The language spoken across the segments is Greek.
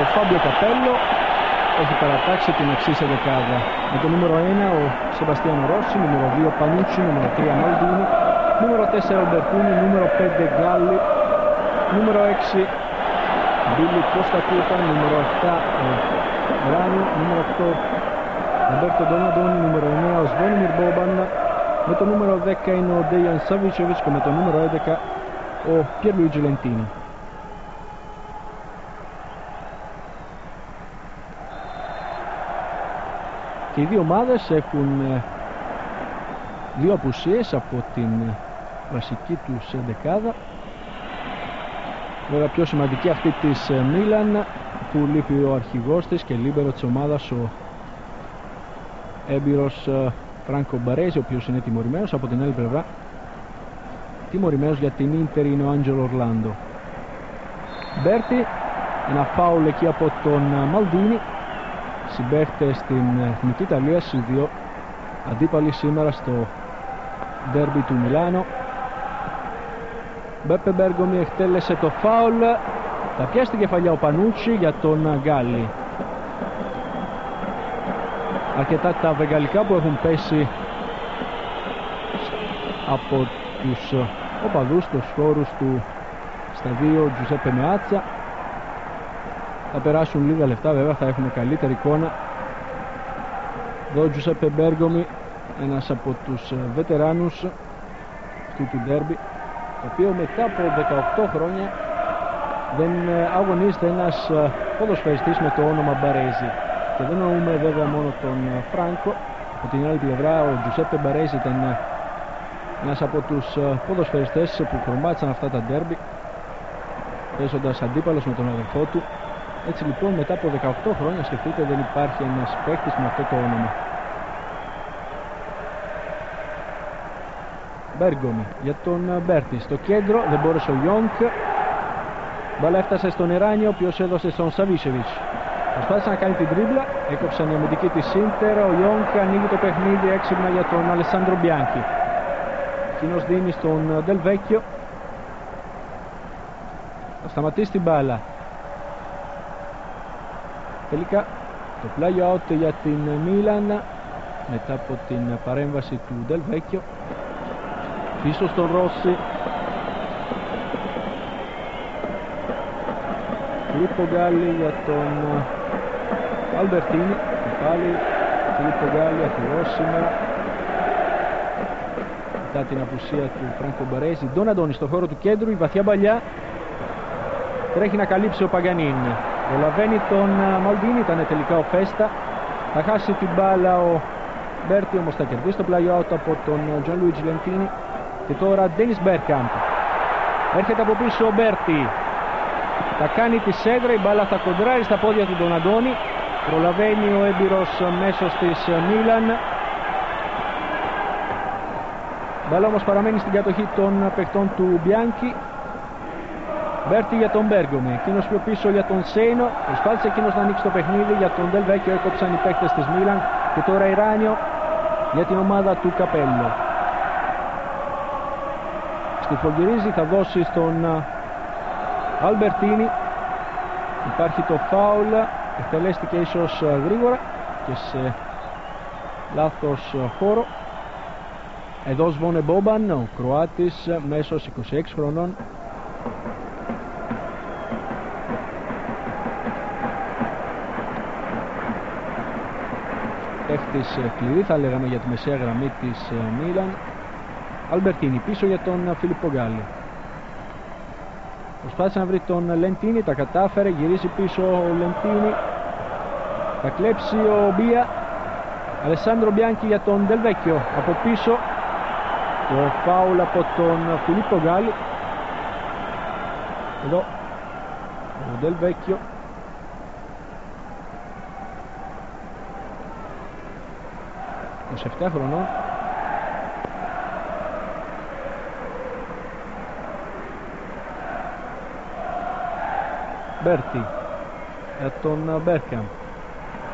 ο Φάμπιο Καπέλο έχει παρατάξει την εξής δεκάδα. Με το νούμερο 1 ο Σεμπαστιάνο Ρώση, νούμερο 2 Πανούτσι, νούμερο 3 Μαλντίνι, νούμερο 4 Αλμπερτίνι, νούμερο 5 Γκάλι, νούμερο 6 Μπίλι Κώστα Κούτα, νούμερο 7 Ράνιο, νούμερο 8 Ρομπέρτο Ντοναντόνι, νούμερο 9 ο Σβόνιμιρ Μπόμπαν, με το νούμερο 10 είναι ο Ντέιαν Σαβίτσεβιτς και με το νούμερο 11 ο Πιερλουίτζι Λεντίνι. Και οι δύο ομάδες έχουν δύο απουσίες από την βασική τους δεκάδα. Βέβαια πιο σημαντική αυτή της Μίλαν, που λείπει ο αρχηγός της και λίμπερο της ομάδας, ο έμπειρος Φράνκο Μπαρέζι, ο οποίος είναι τιμωρημένος. Από την άλλη πλευρά τιμωρημένος για την Ίντερ είναι ο Άντζελο Ορλάντο. Μπέρτι, ένα φάουλ εκεί από τον Μαλντίνι. Συμπαίχτες στην Εθνική Ιταλία, οι δύο αντίπαλοι σήμερα στο ντέρμπι του Μιλάνο. Μπέπε Μπέργομι εκτέλεσε το φάουλ. Θα πιάσει την κεφαλιά ο Πανούτσι για τον Γκάλι. Αρκετά τα βεγγαλικά που έχουν πέσει από τους οπαδούς στους χώρους του σταδίου Τζουζέπε Μεάτσα. Θα περάσουν λίγα λεπτά, βέβαια θα έχουμε καλύτερη εικόνα. Εδώ ο Τζουζέπε Μπέργομι, ένας από τους βετεράνους αυτού του ντέρμπι, το οποίο μετά από 18 χρόνια δεν αγωνίζεται ένας ποδοσφαιριστής με το όνομα Μπαρέζι. Και δεν εννοούμε βέβαια μόνο τον Φράνκο. Από την άλλη πλευρά ο Τζουσέπε Μπαρέζι ήταν ένας από τους ποδοσφαιριστές που χρωμάτισαν αυτά τα ντέρμπι, παίζοντας αντίπαλος με τον αδελφό του. Έτσι λοιπόν μετά από 18 χρόνια, σκεφτείτε, δεν υπάρχει ένας παίκτης με αυτό το όνομα. Μπέργομι για τον Μπέρτι. Στο κέντρο δεν μπόρεσε ο Ιόγκ. Μπάλα έφτασε στον Εράνιο, ο οποίος έδωσε στον Σαβίσεβιτς. Προσπάθησε να κάνει την τρίμπλα, έκοψαν η αμυντική της Ίντερ. Ο Ιόγκ ανοίγει το παιχνίδι έξυπνα για τον Αλεσάνδρο Μπιάνκι. Εκείνος δίνει στον Ντελβέκιο. Θα σταματήσει την μπάλα. Τελικά το πλάγιο out για την Μίλαν μετά από την παρέμβαση του Ντελβέκιο. Πίσω στον Ρώση. Φιλίππο Γκάλι για τον Αλμπερτίνι. Και πάλι Φιλίππο Γκάλι αρχηγός σήμερα μετά την απουσία του Φράνκο Μπαρέζι. Ντοναντόνι στο χώρο του κέντρου, η βαθιά παλιά. Τρέχει να καλύψει ο Παγκανίν. Προλαβαίνει τον Μαλντίνι, ήταν τελικά ο Φέστα. Θα χάσει την μπάλα ο Μπέρτι, όμως θα κερδίσει το πλάγιο out από τον Gianluigi Lentini. Και τώρα Ντένις Μπέρκαμπ. Έρχεται από πίσω ο Μπέρτι. Θα κάνει τη σέντρα, η μπάλα θα κοντράρει στα πόδια του Ντοναντόνι. Προλαβαίνει ο έμπειρος μέσος της Μίλαν. Μπάλα όμως παραμένει στην κατοχή των παιχτών του Μπιάνκι. Μπέρτι για τον Μπέργομι, εκείνος πιο πίσω για τον Σέινο. Προσπάθησε εκείνος να ανοίξει το παιχνίδι για τον Ντελβέκιο, έκοψαν οι παίκτες της Μίλαν. Και τώρα Ιράνιο για την ομάδα του Καπέλο. Στυφογυρίζει, θα δώσει στον Αλμπερτίνι. Υπάρχει το φάουλ, εκτελέστηκε ίσως γρήγορα και σε λάθος χώρο. Εδώ Σβόνε Μπόμπαν, ο Κροάτης, μέσος 26 χρονών. Παίχτης κλειδί θα λέγαμε για τη μεσαία γραμμή της Μίλαν. Αλμπερτίνι πίσω για τον Φιλίππο Γκάλι. Προσπάθησε να βρει τον Λεντίνι, τα κατάφερε, γυρίζει πίσω ο Λεντίνι. Θα κλέψει ο Μπία. Αλεσάνδρο Μπιάνκι για τον Ντελβέκιο. Από πίσω το φάουλ από τον Φιλίππο Γκάλι. Εδώ ο Ντελβέκιο. Ο 27 χρονών. Μπέρτι για τον Μπέρκαμ.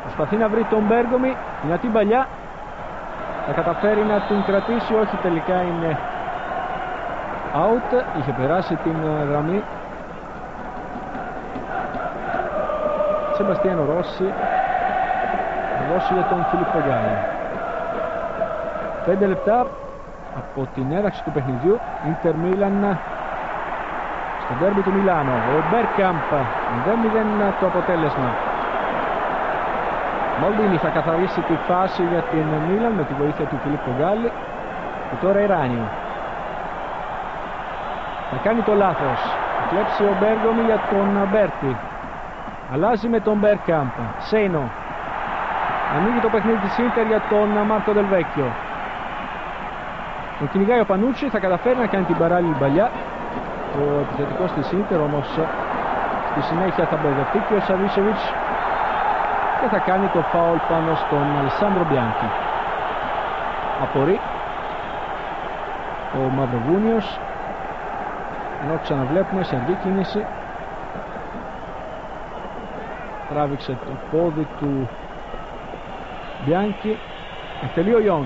Προσπαθεί να βρει τον Μπέργομι. Δυνατή παλιά. Θα καταφέρει να την κρατήσει. Όχι, τελικά είναι out. Είχε περάσει την γραμμή. Σεμπαστιάνο Ρώση. Ρώση για τον Φιλίππο Γκάλι. 5 λεπτά από την έναρξη του παιχνιδιού. Ίντερ Μίλαν στο ντέρμπι του Μιλάνο. Ο Μπέρκαμπ 0-0 το αποτέλεσμα. Μαλντίνι θα καθαρίσει τη φάση για την Μίλαν με τη βοήθεια του Φιλίππο Γκάλι. Και τώρα Ιράνιο θα κάνει το λάθος. Θα κλέψει ο Μπέργομι για τον Μπέρτι. Αλλάζει με τον Μπέρκαμπ. Σέινο. Ανοίγει το παιχνίδι της Ίντερ για τον Μάρκο Δελβέκιο. Τον κυνηγάει ο Πανούτσι. Θα καταφέρει να κάνει την παράλληλη παλιά. Ο επιθετικός της Ίντερ όμως στη συνέχεια θα μπερδευτεί και ο Σαβίσεβιτς και θα κάνει το φάουλ πάνω στον Αλεσάνδρο Μπιάνκι. Απορεί ο Μαυροβούνιος, ενώ ξαναβλέπουμε σε αργή κίνηση τράβηξε το πόδι του Μπιάνκι. Εκτελεί ο Ιόγκ.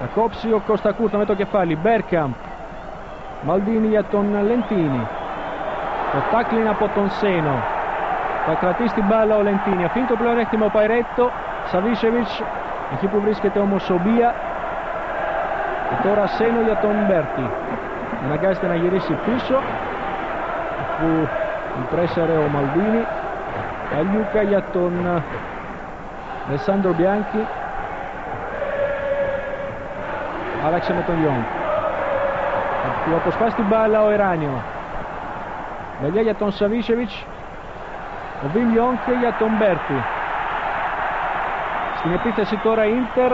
Θα κόψει ο Κωστακούρτα με το κεφάλι. Μπέρκαμπ. Μαλντίνι για τον Λεντίνι. Το τάκλιν από τον Σέινο. Θα κρατήσει την μπάλα ο Λεντίνι. Αφήνει το πλεονέκτημα ο Παϊρέτο. Σαβίσεβιτς. Εκεί που βρίσκεται όμως ο Μπία. Και τώρα Σέινο για τον Μπέρτι. Αναγκάζεται να γυρίσει πίσω αφού πρέσαρε ο Μαλντίνι. Παλιούκα για τον Αλεσάνδρο Μπιάνκι. Άλλαξε με τον Ιόγκ. Του αποσπάσει την μπάλα ο Εράνιο. Βελιά για τον Σαβίσεβιτς. Ο Βιμ Ιόγκ για τον Μπέρτι. Στην επίθεση τώρα Ίντερ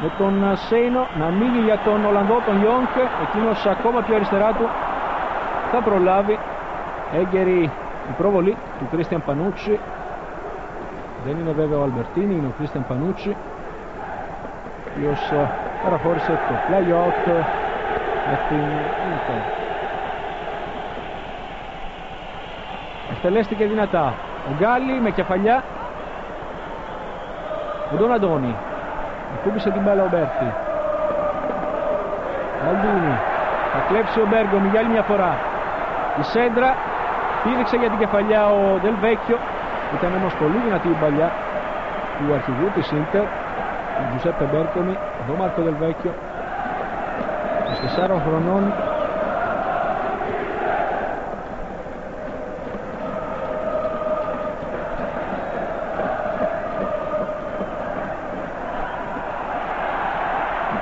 με τον Σέινο να ανοίγει για τον Ολλανδό τον Ιόγκ. Εκείνος ακόμα πιο αριστερά του θα προλάβει. Έγκαιρη η προβολή του Κρίστιαν Πανούτσι. Δεν είναι βέβαια ο Αλμπερτίνη, είναι ο Κρίστιαν Πανούτσι, ο οποίος παραχώρησε το play-out με την Ίντερ. Εκτελέστηκε δυνατά ο Γκάλι με κεφαλιά. Ο Ντον Αντώνη ακούμπησε την μπάλα ο Μπέρτι. Μαλντίνι θα κλέψει ο Μπέργομι για άλλη μια φορά. Η σέντρα πήδηξε για την κεφαλιά ο Δελβέκιο. Ήταν όμως πολύ δυνατή η παλιά του αρχηγού της Ίντερ, του Τζουσέπε Μπέργκομι. Εδώ Μάρκο Δελβέκιο, 24 χρονών.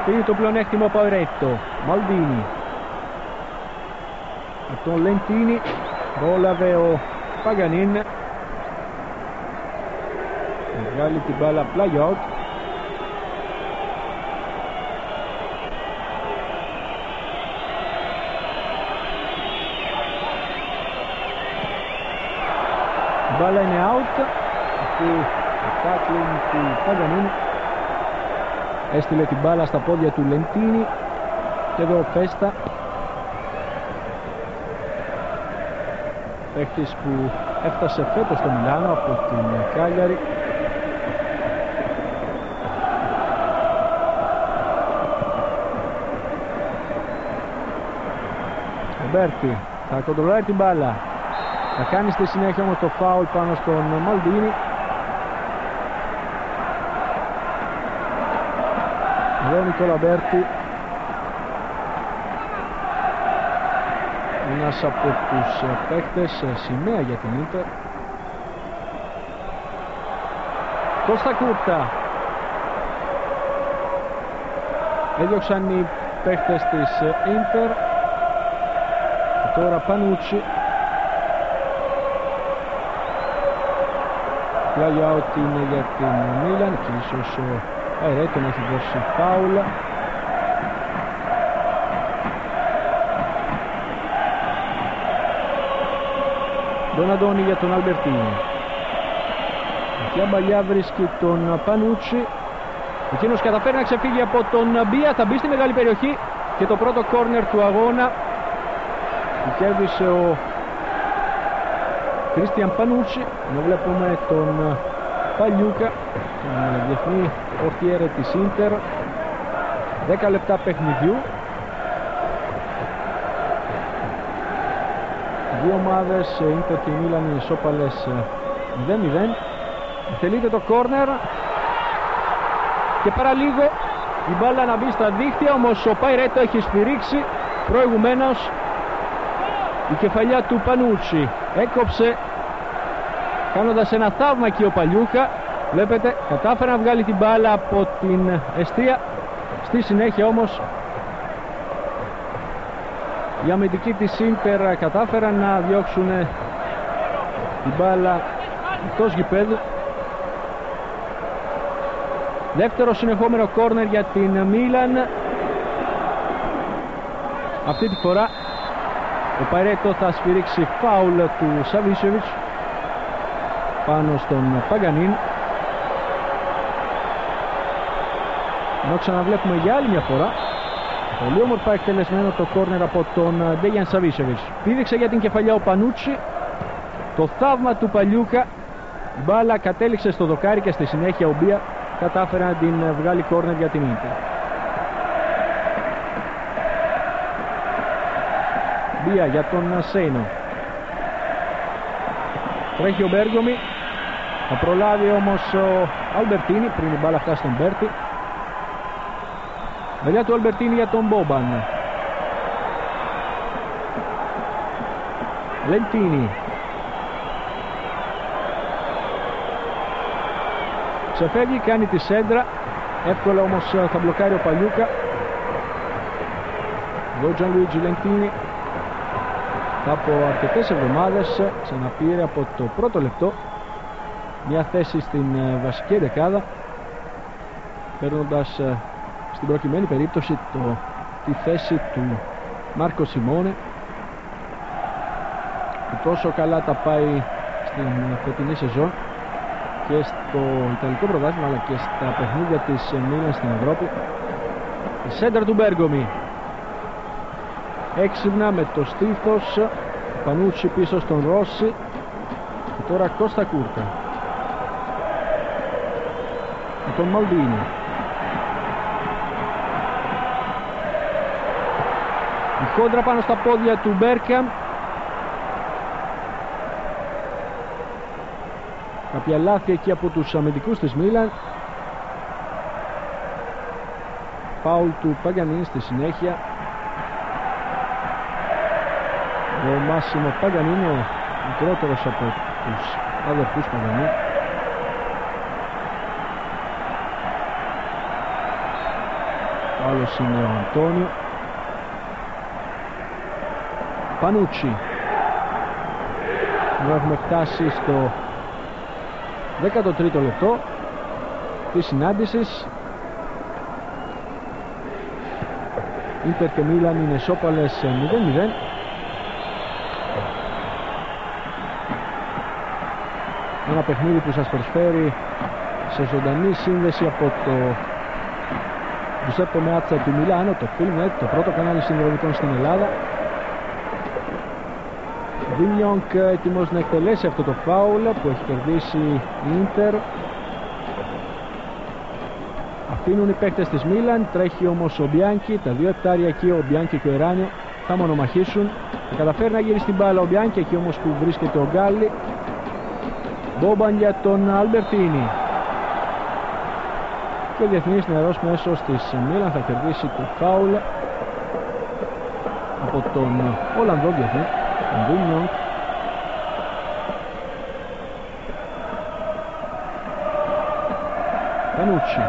Πήρε το πλεονέκτημα ο Παουρέτο. Μαλντίνι με τον Λεντίνι. Πρόλαβε ο Παγκανίν. Βγάλει την μπάλα play-out. Η μπάλα είναι out αφού το τάκλινγκ του Παγκανίν έστειλε την μπάλα στα πόδια του Λεντίνι. Και εδώ ο Φέστα, παίκτης που έφτασε φέτος στο Μιλάνο από την Κάλιαρη. Ο Μπέρτι θα κοντρολάρει την μπάλα. Θα κάνει στη συνέχεια όμως το φάουλ πάνω στον Μαλντίνι. Εδώ ο Νικόλα Μπέρτι, ένας από τους παίκτες σημαία για την Ίντερ. Κώστα Κούρτα. Έδιωξαν οι παίκτες της Ίντερ. Και τώρα Πανούτσι. Play-out είναι για την Μίλαν και ίσως ο Παϊρέτον έχει δώσει φάουλα. Τον Αντώνη για τον Αλμπερτίνη. Μια μπαλιά βρίσκει τον Πανούτσι. Εκείνος καταφέρει να ξεφύγει από τον Μπία. Θα μπει στη μεγάλη περιοχή και το πρώτο κόρνερ του αγώνα που κέρδισε ο Κρίστιαν Πανούτσι. Εδώ βλέπουμε τον Παλιούκα, τον διεθνή πορτιέρε της Ίντερ. 10 λεπτά παιχνιδιού. δύο ομάδες, Ίντερ και Μίλαν, οι ισόπαλες 0-0. Θελείται το κόρνερ και παραλίγο η μπάλα να μπει στα δίχτυα, όμως ο Παϊρέτο έχει σφυρίξει προηγουμένως. Η κεφαλιά του Πανούτσι έκοψε κάνοντας ένα θαύμα εκεί ο Παλιούκα. Βλέπετε, κατάφερε να βγάλει την μπάλα από την εστία. Στη συνέχεια όμως οι αμυντικοί της Ίντερ κατάφεραν να διώξουν την μπάλα εκτός γηπέδου. Δεύτερο συνεχόμενο κόρνερ για την Μίλαν. Αυτή τη φορά ο Παϊρέτο θα σφυρίξει φάουλ του Σαβίσεβιτς πάνω στον Παγκανίν. Ενώ ξαναβλέπουμε για άλλη μια φορά πολύ όμορφα εκτελεσμένο το κόρνερ από τον Ντέγιαν Σαβίσεβιτς. Πήδηξε για την κεφαλιά ο Πανούτσι. Το θαύμα του Παλιούκα. Η μπάλα κατέληξε στο δοκάρι και στη συνέχεια ο Μπία κατάφερε να την βγάλει κόρνερ για την Ίντερ. Μπία για τον Σέινο. Τρέχει ο Μπέργομι. Θα προλάβει όμως ο Αλμπερτίνη πριν η μπάλα φτάσει στον Μπέρτι. Μεριά του Αλμπερτίνη για τον Μπόμπαν. Λεντίνη. Ξεφεύγει, κάνει τη σέντρα. Εύκολα όμως θα μπλοκάρει ο Παλιούκα. Εδώ Τζανλουίτζι Λεντίνη από αρκετές εβδομάδες ξαναπήρε από το πρώτο λεπτό μια θέση στην βασική δεκάδα, παίρνοντας στην προκειμένη περίπτωση τη θέση του Μάρκο Σιμώνε, που τόσο καλά τα πάει στην φετινή σεζόν και στο Ιταλικό πρωτάθλημα αλλά και στα παιχνίδια της Μίλαν στην Ευρώπη. Η σέντρα του Μπέργομι έξυπνα με το στήθος. Πανούτσι πίσω στον Ρώση και τώρα Κώστα Κούρτα με τον Μαλντίνι. Η κόντρα πάνω στα πόδια του Μπέρκαμ. Κάποια λάθη εκεί από τους αμυντικούς της Μίλαν. Φάουλ του Παγκανίν στη συνέχεια. Ο Μάσιμο Παγκανίν, ο μικρότερος από τους αδερφούς Παγκανίν. Ο άλλος είναι ο Αντώνιο. Πανούτσι. Εδώ έχουμε φτάσει στο 13ο λεπτό της συνάντησης. Ίντερ και Μίλαν είναι ισόπαλες 0-0. Ένα παιχνίδι που σας προσφέρει σε ζωντανή σύνδεση από το Giuseppe Meazza του Μιλάνο, το Filmnet, το πρώτο κανάλι συνδρομητών στην Ελλάδα. Βινιόνκ έτοιμος να εκτελέσει αυτό το φάουλ που έχει κερδίσει η Ίντερ. Αφήνουν οι παίκτες της Μίλαν, τρέχει όμως ο Μπιάνκι, τα δύο επτάρια εκεί, ο Μπιάνκι και ο Εράνιο θα μονομαχήσουν. Θα καταφέρει να γυρίσει την μπάλα ο Μπιάνκι εκεί όμως που βρίσκεται ο Γκάλι. Μπόμπαν για τον Αλμπερτίνη. Και ο διεθνής νεαρός μέσος της Μίλαν θα κερδίσει το φάουλ από τον Ολλανδό διεθνή, τον Βινιόνκ. Πανούτσι.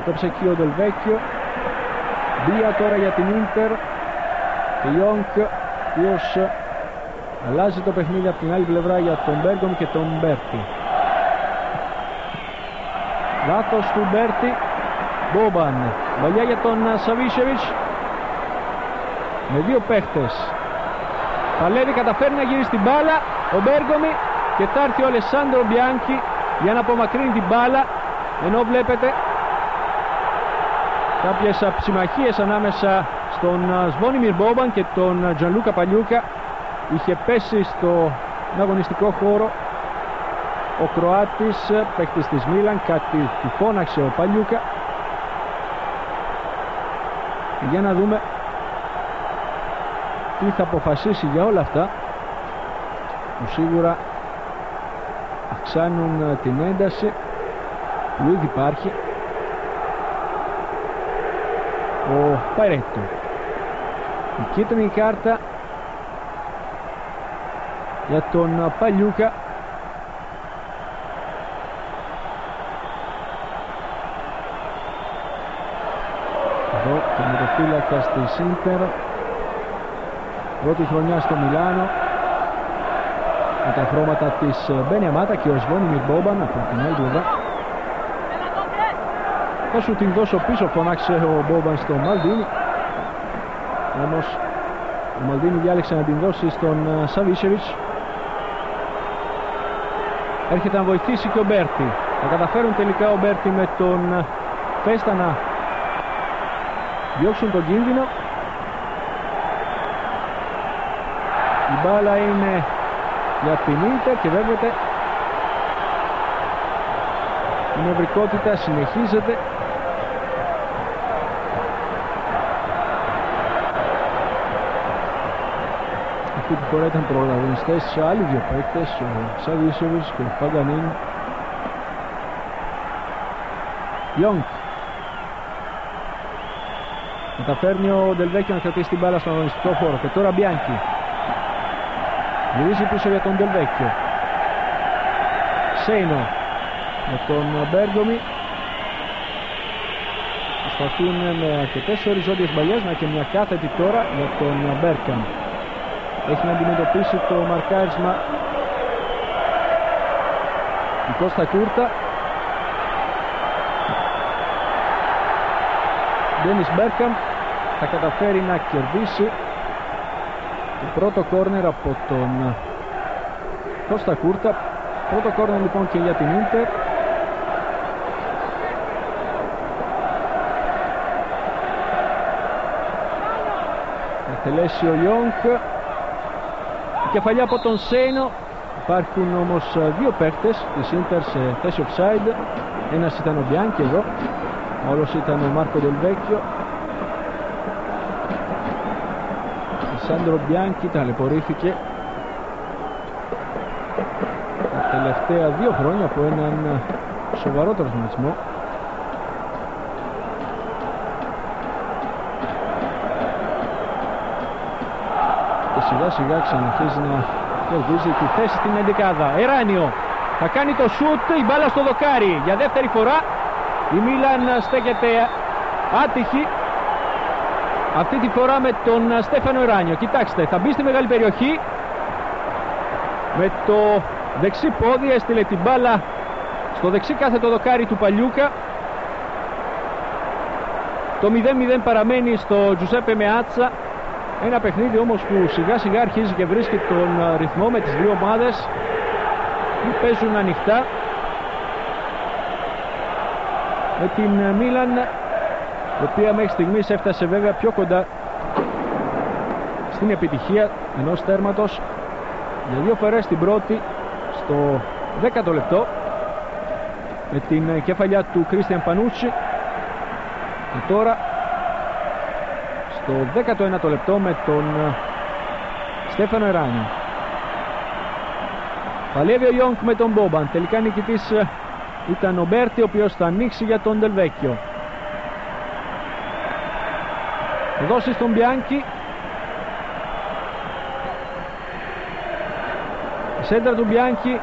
Κόψε εκεί ο Δελβέκιο. Μπία τώρα για την Ίντερ. Ιόνκ, ο οποίος αλλάζει το παιχνίδι από την άλλη πλευρά για τον Μπέργομ και τον Μπέρτι. Λάθος του Μπέρτι. Μπόμπαν. Βαλιά για τον Σαβίσεβιτς. Με δύο παίχτες. Παλεύει, καταφέρει να γυρίσει την μπάλα ο Μπέργομι και θα έρθει ο Αλεσάνδρο Μπιάνκι για να απομακρύνει την μπάλα, ενώ βλέπετε κάποιες ψημαχίες ανάμεσα στον Σβόνιμιρ Μπόμπαν και τον Τζανλούκα Παλιούκα. Είχε πέσει στον αγωνιστικό χώρο ο Κροάτης παίκτης της Μίλαν, κάτι του φώναξε ο Παλιούκα. Για να δούμε τι θα αποφασίσει για όλα αυτά που σίγουρα αυξάνουν την ένταση που ήδη υπάρχει. Ο Παρέτο, η κίτρινη κάρτα για τον Παλιούκα. Εδώ το μυρωφύλακας της Ίντερ, πρώτη χρονιά στο Μιλάνο, με τα χρώματα της Μπενιαμάτα και ο Σβόνιμιρ Μπόμπαν από την άλλη πλευρά. Θα σου την δώσω πίσω, φωνάξε ο Μπόμπαν στο Μαλντίνι, όμως ο Μαλντίνι διάλεξε να την δώσει στον Σαβίσεβιτς. Έρχεται να βοηθήσει και ο Μπέρτι. Θα καταφέρουν τελικά ο Μπέρτι με τον Φέστα να διώξουν τον κίνδυνο. Η μπάλα είναι για την Ίντερ και βέβαια η νευρικότητα συνεχίζεται. Αυτή τη φορά ήταν πρωταγωνιστές άλλοι δύο παίκτες, ο Σαβίσεβιτς και ο Παγκανίν. Ιόγκ. Μεταφέρνει ο Ντελβέκιο να κρατήσει την μπάλα στον αγωνιστικό χώρο και τώρα Μπιάνκι. Γυρίζει πίσω για τον Ντελβέκιο. Σέινο με τον Μπέργκομι. Προσπαθούν με αρκετές οριζόντιες μπαλιές, να και μια κάθετη τώρα για τον Μπέρκαμ. Έχει να αντιμετωπίσει το μαρκάρισμα η Κώστα Κούρτα. Ντένις Μπέρκαμ θα καταφέρει να κερδίσει το πρώτο κόρνερ από τον Κώστα Κούρτα. Πρώτο κόρνερ λοιπόν και για την Ίντερ. Θα τελέσει ο Ιόγκ. Κεφαλιά από τον Σέινο. Υπάρχουν όμως δύο παίκτες της Ίντερ σε θέση offside. Ένας ήταν ο Μπιάνκι εδώ, όλος ήταν ο Μάρκο Ντελβέκιο. Ο Σάντρο Μπιάνκι ταλαιπωρήθηκε τα τελευταία 2 χρόνια από έναν σοβαρό τραυματισμό. Σιγά σιγά ξαναρχίζει να κερδίζει τη θέση στην εντεκάδα. Εράνιο θα κάνει το σουτ, η μπάλα στο δοκάρι για δεύτερη φορά. Η Μίλαν στέκεται άτυχη, αυτή τη φορά με τον Στέφανο Εράνιο. Κοιτάξτε, θα μπει στη μεγάλη περιοχή, με το δεξί πόδι έστειλε την μπάλα στο δεξί κάθετο δοκάρι του Παλιούκα. Το 0-0 παραμένει στο Τζουσέπε Μεάτσα. Ένα παιχνίδι όμως που σιγά σιγά αρχίζει και βρίσκει τον ρυθμό με τις δύο ομάδες που παίζουν ανοιχτά. Με την Μίλαν, η οποία μέχρι στιγμής έφτασε βέβαια πιο κοντά στην επιτυχία ενός τέρματος για 2 φορές την πρώτη στο 10ο λεπτό με την κεφαλιά του Κρίστιαν Πανούτσι και τώρα στο 19ο λεπτό με τον Στέφανο Εράνιο. Παλεύει ο Ιόγκ με τον Μπόμπαν. Τελικά νικητής ήταν ο Μπέρτι, ο οποίος θα ανοίξει για τον Ντελβέκιο. Θα δώσει στον Μπιάνκι. Η σέντρα του Μπιάνκι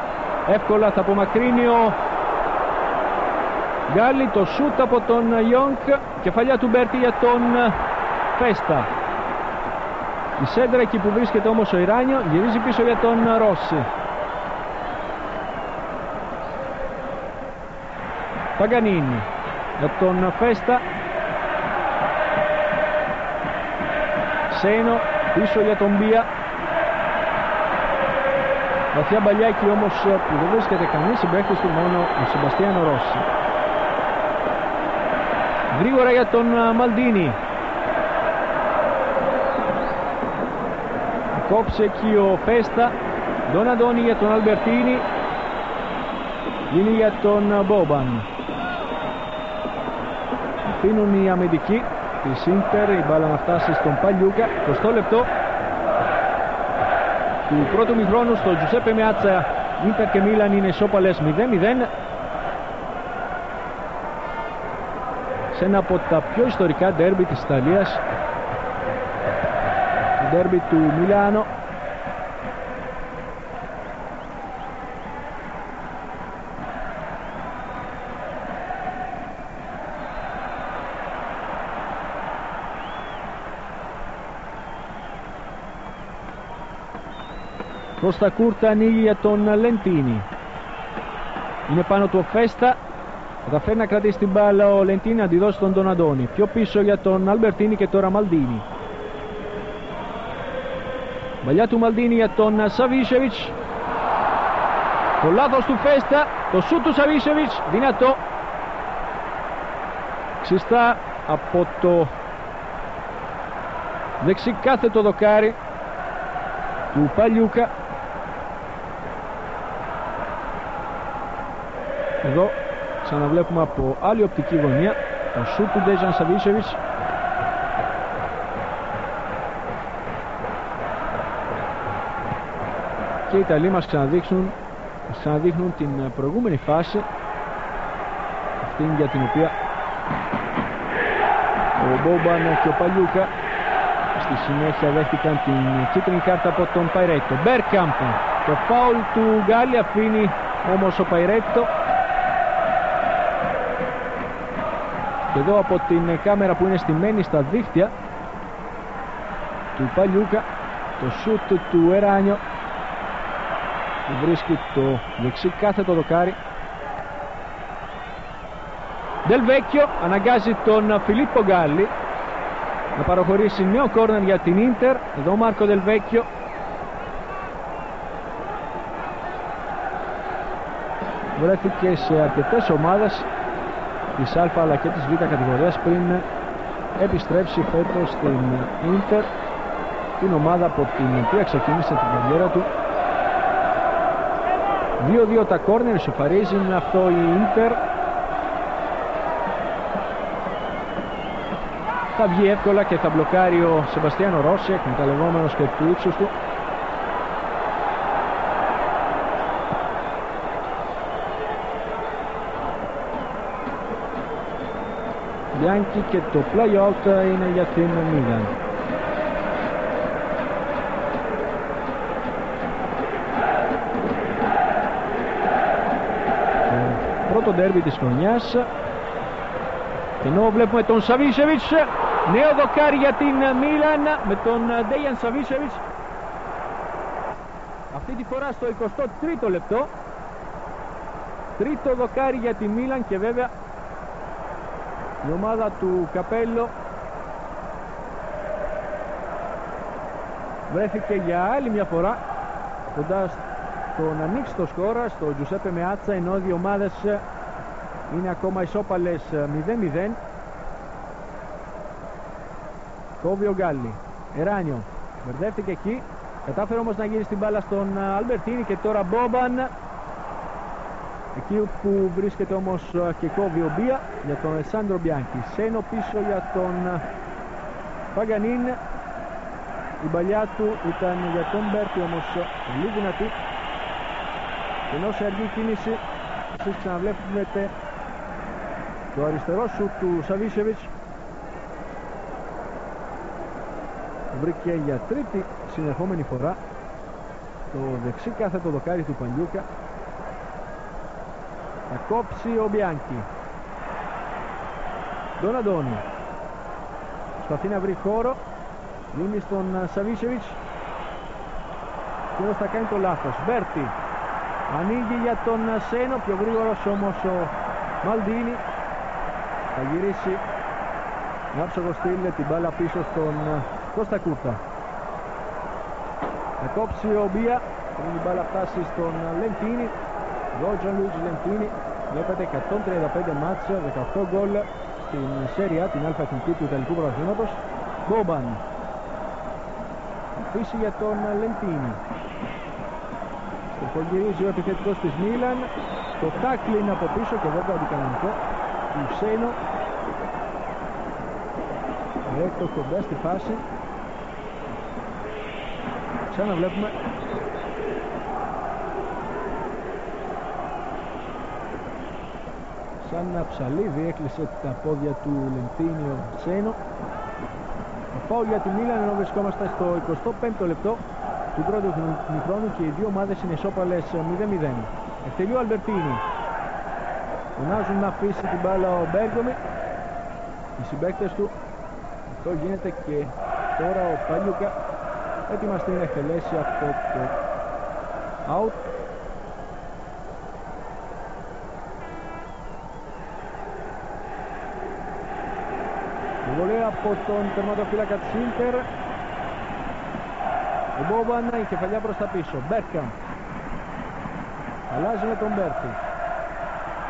εύκολα θα απομακρύνει ο Γκάλι. Το σούτ από τον Ιόγκ. Κεφαλιά του Μπέρτι για τον Φέστα. Η σέντρα εκεί που βρίσκεται όμως ο Ιράνιο, γυρίζει πίσω για τον Ρώση. Παγκανίνη για τον Φέστα. Σέινο πίσω για τον Μπία. Βαθιά μπαλιάκι όμως που δεν βρίσκεται κανείς συμπαίκτης του, μόνο ο Σεμπαστιάνο Ρώση. Γρήγορα για τον Μαλντίνι. Κόψε εκεί ο Φέστα. Τον Αντώνη για τον Αλμπερτίνη. Είναι για τον Μπόμπαν. Αφήνουν οι αμυντικοί της Ίντερ η μπάλα να φτάσει στον Παλιούκα. 20 λεπτό. του πρώτου μηχρόνου στο Giuseppe Meazza. Ίντερ και Μίλαν είναι ισόπαλες 0-0. Σε ένα από τα πιο ιστορικά ντέρμπι της Ιταλίας, το ντέρμπι του Μιλάνο. Κώστα Κούρτα ανοίγει για τον Λεντίνι. Είναι πάνω του ο Φέστα. Καταφέρει να κρατήσει την μπάλα ο Λεντίνι, αντιδώσει τον Ντοναντόνι. Πιο πίσω για τον Αλμπερτίνι και τώρα Μαλντίνι. Μπαλιά του Μαλντίνι για τον Σαβίσεβιτς. Το λάθος του Φέστα. Το σούτ του Σαβίσεβιτς. Δυνατό. Ξιστά από το δεξί κάθετο δοκάρι του Παλιούκα. Εδώ ξαναβλέπουμε από άλλη οπτική γωνία το σούτ του Ντέζαν Σαβίσεβιτς. Και οι Ιταλοί μας ξαναδείχνουν την προηγούμενη φάση, αυτήν για την οποία ο Μπόμπαν και ο Παλιούκα στη συνέχεια δέχτηκαν την κίτρινη κάρτα από τον Παϊρέτο. Μπέρκαμπ, το φάουλ του Γκάλι αφήνει όμως ο Παϊρέτο. Και εδώ από την κάμερα που είναι στημένη στα δίχτυα του Παλιούκα, το σούτ του Εράνιο που βρίσκει το δεξί κάθετο δοκάρι. Del Vecchio αναγκάζει τον Φιλίππο Γκάλι να παραχωρήσει νέο κόρνερ για την Ίντερ. Εδώ ο Μάρκο Del Vecchio. Βρέθηκε σε αρκετές ομάδες της Α αλλά και της Β κατηγορίας πριν επιστρέψει φέτος στην Ίντερ, την ομάδα από την οποία ξεκίνησε την καριέρα του. 2-2 τα κόρνερ, ισοφαρίζει με αυτό η Ίντερ. Θα βγει εύκολα και θα μπλοκάρει ο Σεμπαστιάνο Ρώση, εκμεταλλευόμενος και του ύψους του. Bianchi και το play-out είναι για την Μίλαν. Πρώτο ντέρμπι της χρονιάς. Και ενώ βλέπουμε τον Σαβίσεβιτς, νέο δοκάρι για την Μίλαν με τον Ντέιαν Σαβίσεβιτς. Αυτή τη φορά στο 23ο λεπτό. Τρίτο δοκάρι για τη Μίλαν και βέβαια η ομάδα του Καπέλο βρέθηκε για άλλη μια φορά κοντά στο να ανοίξει το σκόρα στο Giuseppe Meazza, ενώ δύο ομάδες είναι ακόμα ισόπαλες 0-0. Κόβει ο Γκάλι. Εράνιο μπερδεύτηκε εκεί, κατάφερε όμως να γυρίσει την μπάλα στον Αλμπερτίνι και τώρα Μπόμπαν. Εκεί που βρίσκεται όμως και κόβει ο Μπία για τον Αλεσάνδρο Μπιάνκι. Σένο πίσω για τον Παγκανίν. Η παλιά του ήταν για τον Μπέρτι, όμως πολύ δυνατή. Και ενώ σε αργή κίνηση εσείς ξαναβλέπετε το αριστερό σου του Σαβίσεβιτς. Βρήκε για τρίτη συνεχόμενη φορά το δεξί κάθετο δοκάρι του Παλιούκα. Θα κόψει ο Μπιάνκι. Ντοναντόνι προσπαθεί να βρει χώρο, δίνει στον Σαβίσεβιτς και εδώ θα κάνει το λάθος. Μπέρτι ανοίγει για τον Σένο, πιο γρήγορος όμως ο Μαλντίνι. Θα γυρίσει με άψογο στυλ την μπάλα πίσω στον Κώστα Κούρτα. Θα κόψει ο Μπία πριν την μπάλα φτάσει στον Λεντίνι. Εδώ Τζον Λουίτζι Λεντίνι, βλέπετε 135 μάτσα, 18 γκολ στην Σέρια, την αλφα εθνική του Ιταλικού πρωταθλήματος. Μπόμπαν αφήσει για τον Λεντίνι. Στροφογυρίζει ο επιθετικός της Μίλαν. Το τάκλιν από πίσω και εδώ το αντικανονικό του Σένο. Ρέκτο κοντά στη φάση. Ξαναβλέπουμε σαν ψαλίδι έκλεισε τα πόδια του Λεντίνιο Σένο. Φάουλ για τη Μίλαν, ενώ βρισκόμαστε στο 25ο λεπτό του πρώτου ημιχρόνου και οι δύο ομάδες είναι ισόπαλες 0-0. Εκτελεί ο Αλμπερτίνη. Φωνάζουν να αφήσει την μπάλα ο Μπέργκομι. Οι συμπαίκτες του. Αυτό γίνεται και τώρα ο Παλιούκα ετοιμαστεί να εκτελέσει αυτό το out. Βολέα από τον τερματοφύλακα της Ίντερ. Ο Μπόμπαν, η κεφαλιά προς τα πίσω. Μπέρκαμπ. Αλλάζει με τον Μπέρτη.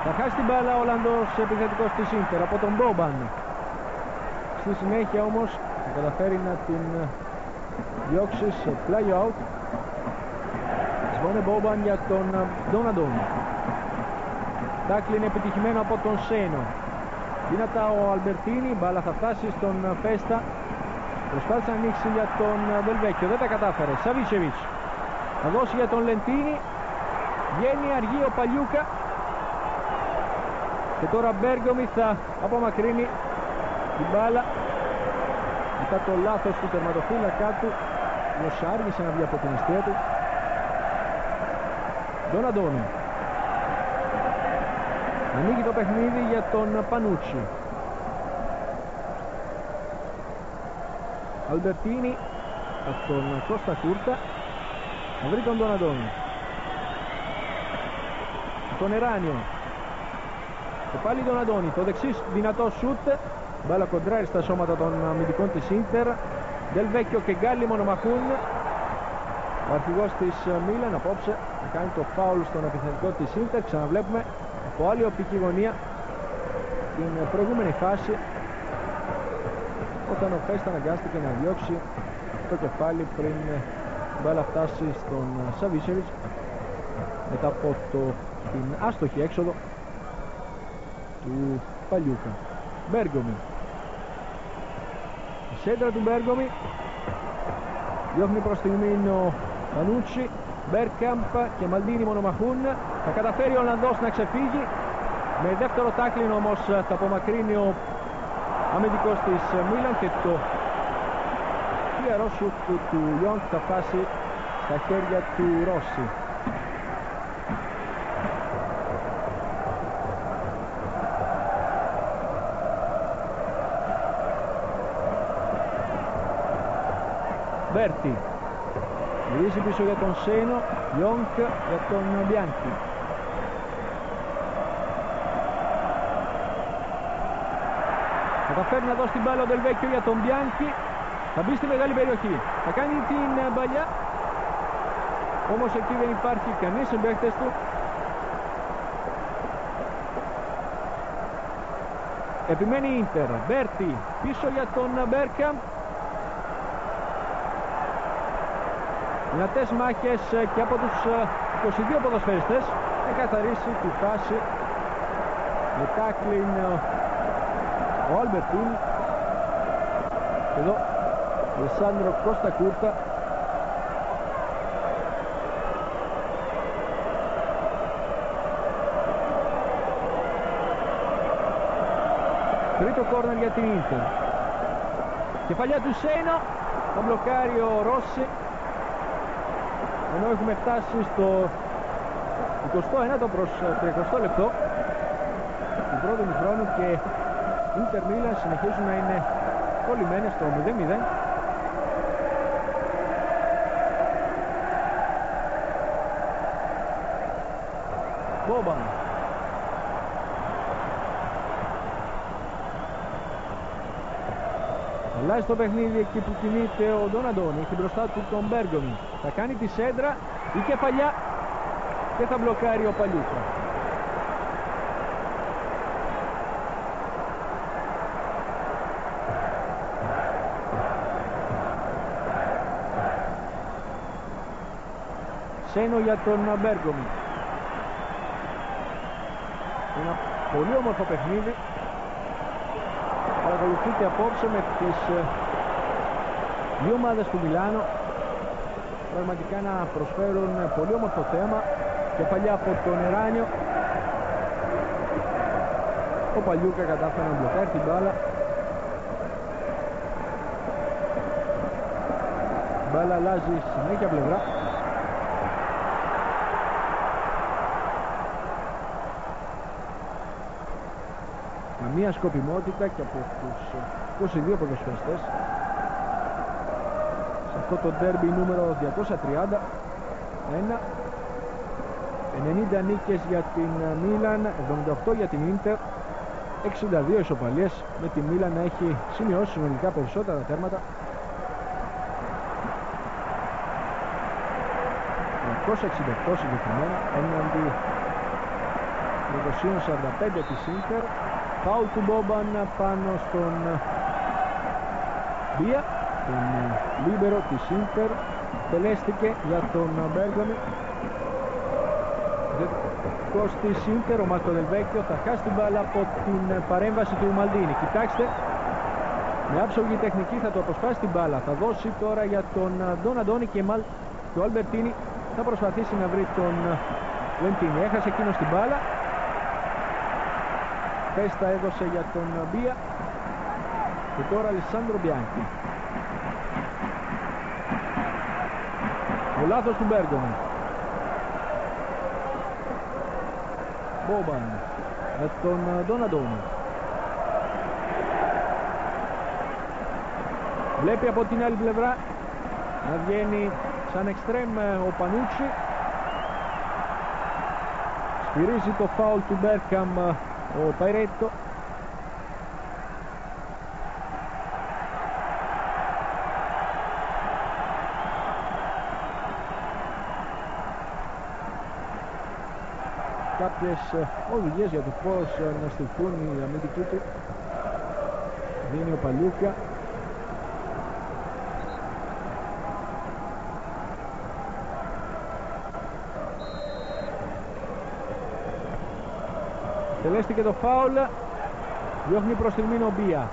Θα χάσει την μπάλα ο Ολλανδός επιθετικός της Ίντερ από τον Μπόμπαν. Στη συνέχεια όμως θα καταφέρει να την διώξει σε πλάγιο out. Σβώνε Μπόμπαν για τον Ντόναντον. Τάκλι είναι επιτυχημένο από τον Σένο. Δυνατά ο Αλμπερτίνη, μπάλα θα φτάσει στον Φέστα. Προσπάθησε να ανοίξει για τον Δελβέκιο, δεν τα κατάφερε. Σαβίσεβιτς θα δώσει για τον Λεντίνη. Βγαίνει αργή ο Παλιούκα. Και τώρα Μπέργκομι θα απομακρύνει την μπάλα μετά το λάθος του τερματοφύλακα του, ο άργησε να βγει από την αιστεία του. Ντόναντον. Ανοίγει το παιχνίδι για τον Πανούτσι. Αλμπερτίνη από τον Κώστα Κούρτα. Θα βρει τον Ντόναντον. Τον Εράνιο. Και πάλι τον Αντώνη. Το δεξί δυνατό σούτ. Μπάλα κοντράρει στα σώματα των αμυντικών της Ίντερ. Δελβέκιο και Γκάλι μονομαχούν. Ο αρχηγός της Μίλαν απόψε θα κάνει το φάουλ στον επιθετικό της Ίντερ. Ξαναβλέπουμε από άλλη οπτική γωνία την προηγούμενη φάση όταν ο Φέστα αναγκάστηκε να διώξει το κεφάλι πριν η μπάλα φτάσει στον Σαβίσεβιτς μετά από την άστοχη έξοδο του Παλιούκα. Μπέργκομι. Η σέντρα του Μπέργκομι διώχνει προς στιγμήν ο Πανούτσι. Μπέρκαμπ και Μαλντίνι μονομαχούν. Θα καταφέρει ο Ολλανδός να ξεφύγει. Με δεύτερο τάκλιν όμως θα απομακρύνει ο αμυντικός της Μίλαν και το ιερό σουτ του Ιόντ θα φτάσει στα χέρια του Ρώση. Μπέρτι. Γυρίζει πίσω για τον Σένο. Ιόντ για τον Μπιάνκι. Καταφέρει να δώσει την μπάλα ο Δελβέκιο για τον Μπιάνκι. Θα μπει στη μεγάλη περιοχή. Θα κάνει την μπαλιά. Όμως εκεί δεν υπάρχει κανείς συμπαίκτες του. Επιμένει η Ίντερ. Μπέρτι πίσω για τον Μπέρκαμπ. Δυνατές μάχες και από τους 22 ποδοσφαιριστές. Θα καθαρίσει τη φάση με τάκλιν ο Αλμπερτίν. Εδώ ο Αλεσάνδρο Κώστα Κούρτα. Τρίτο κόρνερ για την Ίντερ. Κεφαλιά του Σένο. Θα μπλοκάρει ο Ρώση. Ενώ έχουμε φτάσει στο 29ο προς 30ο λεπτό του πρώτου ημιχρόνου και Ίντερ Μίλαν συνεχίζουν να είναι κολλημένες στο 0-0. Μπόμπαν. Αλλάζει το παιχνίδι εκεί που κινείται ο Ντόναντον. Έχει μπροστά του τον Μπέργκομι. Θα κάνει τη σέντρα, η κεφαλιά και θα μπλοκάρει ο Παλιούκα. Σένο για τον Μπέργκομι. Ένα πολύ όμορφο παιχνίδι. Παρακολουθείτε απόψε με τις δύο ομάδες του Μιλάνο. Πραγματικά να προσφέρουν πολύ όμορφο θέμα. Κεφαλιά από τον Εράνιο. Ο Παλιούκα κατάφερε να μπλοκάρει την μπάλα. Η μπάλα αλλάζει συνέχεια πλευρά. Καμία σκοπιμότητα και από τους 22 ποδοσφαιριστές σε αυτό το ντέρμπι νούμερο 231. 90 νίκες για την Μίλαν, 78 για την Ίντερ, 62 ισοπαλίες, με τη Μίλαν να έχει σημειώσει συνολικά περισσότερα τέρματα. 268 συγκεκριμένα έναντι 245 της Ίντερ. Φάουλ του Μπόμπαν πάνω στον Μπία, τον λίμπερο της Ίντερ. Τελέστηκε για τον Μπέργαμι. Δευτικός της Ίντερ, ο Μάρκο Δελ Βέκιο, θα χάσει την μπάλα από την παρέμβαση του Μαλντίνη. Κοιτάξτε, με άψογη τεχνική θα το αποσπάσει την μπάλα. Θα δώσει τώρα για τον Ντον Αντώνη και ο Αλμπερτίνη θα προσπαθήσει να βρει τον Λεντίνη. Έχασε εκείνος την μπάλα. Πέστα έδωσε για τον Μπία και τώρα Αλεσάνδρο Μπιάνκι. Ο λάθος του Μπέργαμι. Μπόμπαν με τον Ντον Αντώνη. Βλέπει από την άλλη πλευρά να βγαίνει σαν εξτρέμ ο Πανούτσι. Σφυρίζει το φάουλ του Μπέρκαμ ο Παϊρέτο. Κάποιες οδηγίες για το πώς να στηθούν οι αμυντικοί του δίνει ο Παλιούκα. Τελέστηκε το φάουλ. Διώχνει προς τη ο Μπία.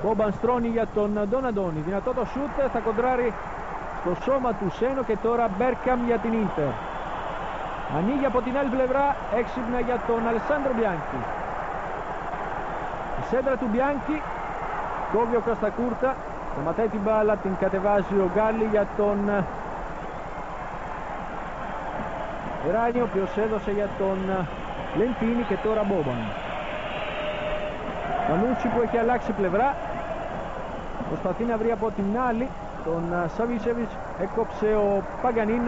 Μπόμπαν στρώνει για τον Ντον Αντώνη. Δυνατό το σούτ, θα κοντράρει στο σώμα του Σένο και τώρα Μπέρκαμ για την Ίντερ. Ανοίγει από την άλλη πλευρά, έξυπνα για τον Αλεσάνδρο Μπιάνκι. Η σέντρα του Μπιάνκι, κόβει ο Καστακούρτα, σταματάει την μπάλα, την κατεβάζει ο Γκάλι για τον Ράνι, ο οποίος έδωσε για τον Λεντίνη και τώρα Μπόμπαν. Πανούτσι που έχει αλλάξει πλευρά, προσπαθεί να βρει από την άλλη τον Σαβίσεβιτς, έκοψε ο Παγκανίν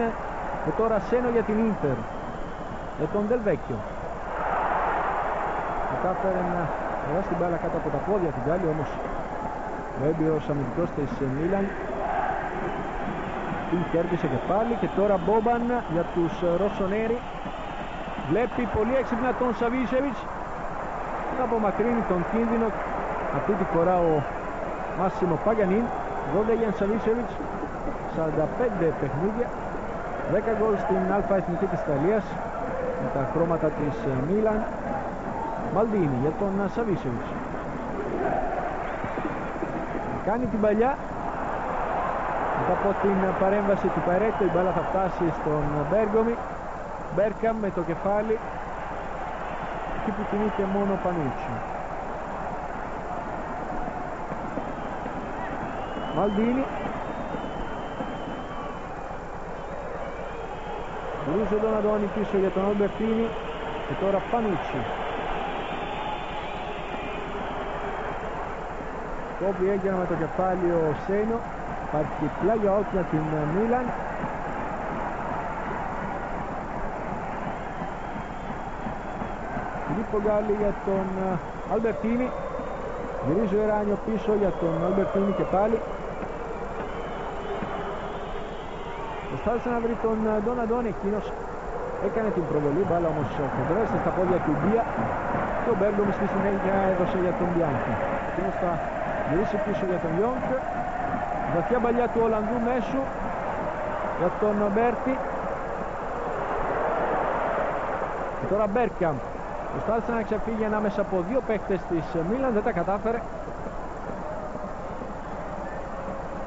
και τώρα Σένο για την Ίντερ με τον Δελβέκιο. Κατάφερε να περάσει την μπάλα κάτω από τα πόδια του Γκάλι, όμως ο έμπειρος αμυντικός της Μίλαν την κέρδισε και πάλι. Και τώρα Μπόμπαν για τους Ροσονέρι. Βλέπει πολύ έξυπνα τον Σαβίσεβιτς, θα απομακρύνει τον κίνδυνο αυτή τη φορά ο Μάσιμο Παγκανίν. Ρόντεγιαν Σαβίσεβιτς, 45 παιχνίδια, 10 γκολ στην Α' Εθνική της Ιταλίας με τα χρώματα της Μίλαν. Μαλντίνη για τον Σαβίσεβιτς. Κάνει την παλιά. Μετά από την παρέμβαση του Παρέτο η μπάλα θα φτάσει στον Μπέργαμι. Μπέρκαμ με το κεφάλι, εκεί που κινείται μόνο ο Πανούτσι. Μαλντίνη. Γυρίζει τον Αντώνη πίσω για τον Αλμπερτίνη και τώρα Πανούτσι. Κόβει έγκαιρα με το κεφάλι ο Σένο. Υπάρχει πλάγιο out για την Μίλαν. Φιλίππο Γκάλι για τον Αλμπερτίνη. Γυρίζει ο Εράνιο πίσω για τον Αλμπερτίνη και πάλι. Προσπάθησε να βρει τον Ντον Αντώνη, εκείνος έκανε την προβολή, μπάλα όμως κοντρέστε στα πόδια του Μπία και ο Μπέργκομι στη συνέχεια έδωσε για τον Μπιάνκι. Εκείνος θα γυρίσει πίσω για τον Ιόγκ. Βαθιά μπαλιά του Ολλανδού μέσου για τον Μπέρτι. Και τώρα Μπέρκαμ προσπάθησε να ξεφύγει ανάμεσα από δύο παίκτες της Μίλαν, δεν τα κατάφερε.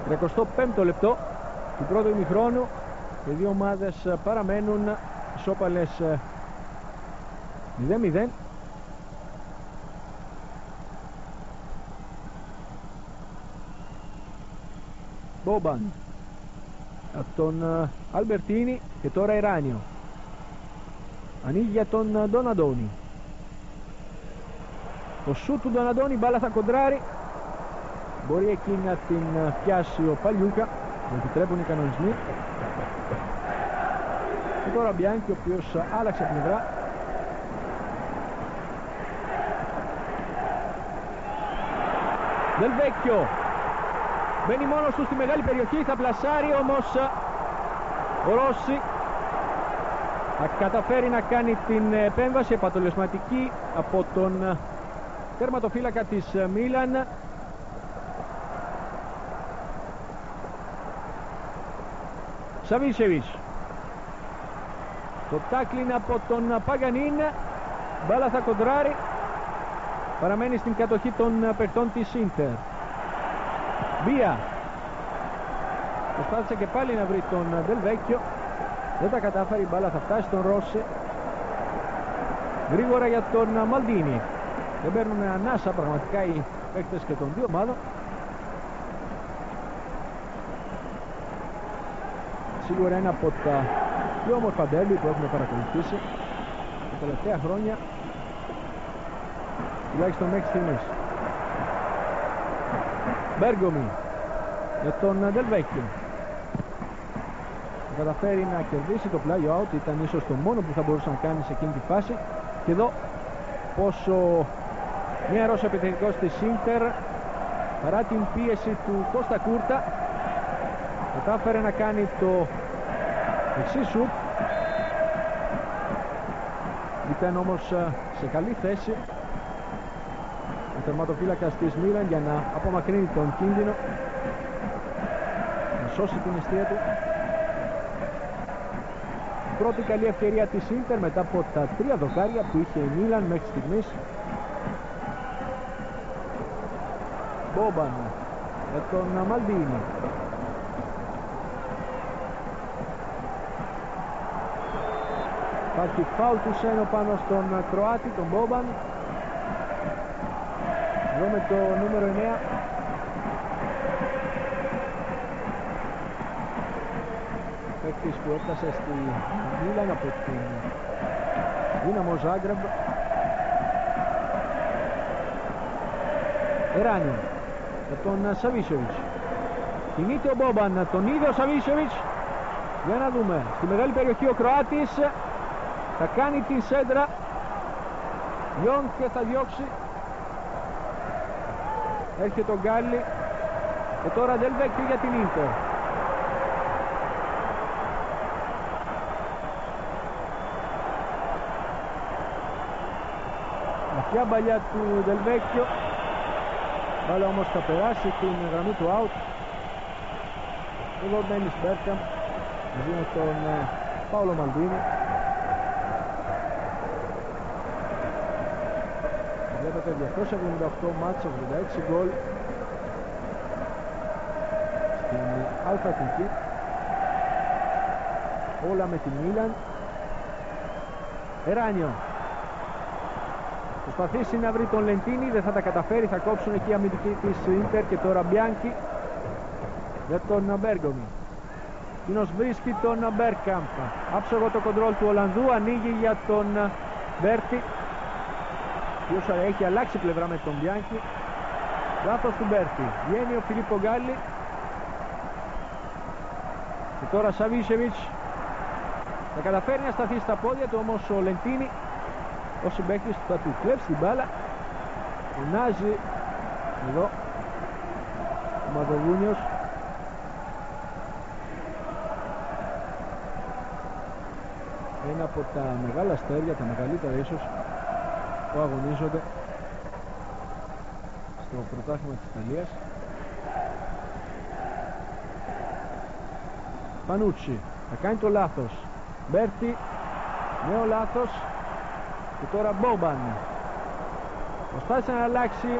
35ο λεπτό του πρώτου ημιχρόνου. Οι δύο ομάδες παραμένουν ισόπαλες 0-0. Μπόμπαν από τον Αλμπερτίνη και τώρα Εράνιο. Ανοίγει για τον Ντοναντόνι. Το σούτ του Ντοναντόνι, μπάλα θα κοντράρει. Μπορεί εκεί να την πιάσει ο Παλιούκα, δεν επιτρέπουν οι κανονισμοί. Και τώρα Μπιάνκι, ο οποίος άλλαξε πλευρά. Δελβέκιο μπαίνει μόνος του στη μεγάλη περιοχή, θα πλασάρει όμως ο Ρώση. Θα καταφέρει να κάνει την επέμβαση επατολεσματική από τον τερματοφύλακα της Μίλαν. Σαβίσεβιτς. Το τάκλιν από τον Παγανίν. Μπάλα θα κοντράρει. Παραμένει στην κατοχή των παιχτών της Ίντερ. Μπία. Προσπάθησε και πάλι να βρει τον Δελβέκιο. Δεν τα κατάφερε, η μπάλα θα φτάσει στον Ρώση. Γρήγορα για τον Μαλντίνι. Δεν παίρνουν ανάσα πραγματικά οι παίκτες και των δύο ομάδων. Σίγουρα ένα από τα πιο όμορφα ντέρμπι που έχουμε παρακολουθήσει τα τελευταία χρόνια, τουλάχιστον μέχρι στιγμής. Μπέργκομι για τον Δελβέκιο. Θα καταφέρει να κερδίσει το πλάγιο out, ήταν ίσως το μόνο που θα μπορούσε να κάνει σε εκείνη τη φάση. Και εδώ πόσο νεαρός επιθετικός της Ίντερ, παρά την πίεση του Κώστα Κούρτα, κατάφερε να κάνει το εξή σουτ. Ήταν όμως σε καλή θέση ο τερματοφύλακας της Μίλαν για να απομακρύνει τον κίνδυνο, να σώσει την αιστεία του. Πρώτη καλή ευκαιρία της Ίντερ μετά από τα 3 δοκάρια που είχε η Μίλαν μέχρι στιγμής. Μπόμπαν με τον Μαλντίνι. Υπάρχει φάουλ του Σένο πάνω στον Κροάτη, τον Μπόμπαν. Εδώ με το νούμερο 9. Παίκτης που έφτασε στη Μίλαν από την Δύναμο Ζάγκρεμπ. Εράνιο με τον Σαβίσεβιτς. Κινείται ο Μπόμπαν, τον ίδιο Σαβίσεβιτς. Για να δούμε, στη μεγάλη περιοχή ο Κροάτης θα κάνει την σέντρα. Γιόγκ και θα διώξει. Έρχεται ο Γκάλι. Και τώρα Δελβέκιο για την Ίντερ. Βαθιά μπαλιά του Δελβέκιο. Μπάλα όμως θα περάσει την γραμμή του out. Εδώ μπαίνει Μπέρκαμ μαζί με τον Πάολο Μαλντίνι. Βλέπετε 278 μάτς, 86 γκολ στην Αλφα Εθνική, όλα με τη Μίλαν. Εράνιο προσπαθήσει να βρει τον Λεντίνι, δεν θα τα καταφέρει, θα κόψουν εκεί οι αμυντικοί της Ίντερ. Και τώρα Μπιάνκι για τον Μπέργκομι. Εκείνος βρίσκει τον Μπέρκαμπ, άψογο το κοντρόλ του Ολλανδού, ανοίγει για τον Μπέρτι, ποιος έχει αλλάξει πλευρά με τον Μπιάνκι. Λάθος του Μπέρτι, βγαίνει ο Φιλίππο Γκάλι. Και τώρα Σαβίσεβιτς θα καταφέρει να σταθεί στα πόδια του, όμως ο Λεντίνι, ο συμπαίκτης του, θα του κλέψει την μπάλα. Φωνάζει εδώ ο Μαδογούνιος. Ένα από τα μεγάλα αστέρια, τα μεγαλύτερα ίσως, που αγωνίζονται στο πρωτάθλημα της Ιταλίας. Πανούτσι θα κάνει το λάθος. Μπέρτι, νέο λάθος. Και τώρα Μπόμπαν προσπάθησε να αλλάξει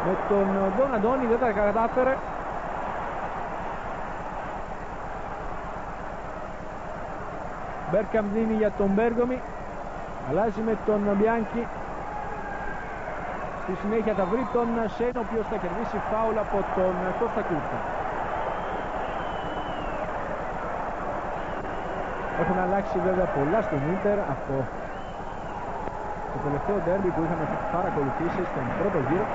με τον Ντοναντόνι, δεν τα κατάφερε. Μπέρκαμ δίνει για τον Μπέργκομι, αλλάζει με τον Μπιάνκι. Στη συνέχεια θα βρει τον Σέν, ο οποίος θα κερδίσει φάουλ από τον Κώστα Κούρτα. Έχουν αλλάξει βέβαια πολλά στην Ίντερ από το τελευταίο ντέρμπι που είχαμε παρακολουθήσει στον πρώτο γύρο.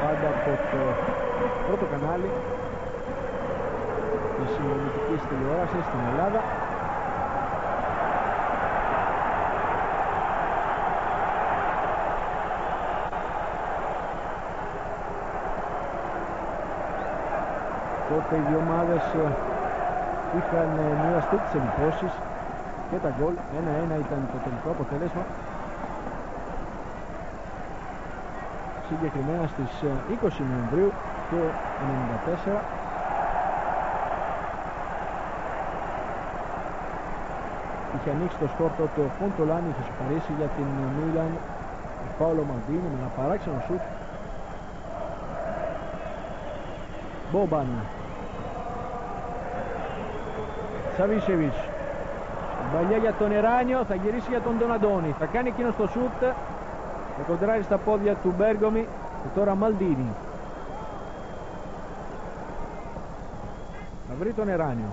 Πάντα από το πρώτο κανάλι της συνδρομητικής τηλεόρασης στην Ελλάδα. Τότε οι δύο ομάδες είχαν μοιραστεί τις εντυπώσεις και τα γκολ. 1-1 ήταν το τελικό αποτέλεσμα. Συγκεκριμένα στις 20 Νοεμβρίου του 1994. Είχε ανοίξει το σκορ τότε ο Φοντολάνη, είχε σοφαρίσει για την Μίλαν ο Πάολο Μαλντίνι με ένα παράξενο σουτ. Μπόμπαν, Σαβίσεβιτς, μπαλιά για τον Εράνιο, θα γυρίσει για τον Ντοναντόνι, θα κάνει εκείνο το σουτ, θα κοντράρει στα πόδια του Μπέργκομι και τώρα Μαλντίνι. Θα βρει τον Εράνιο.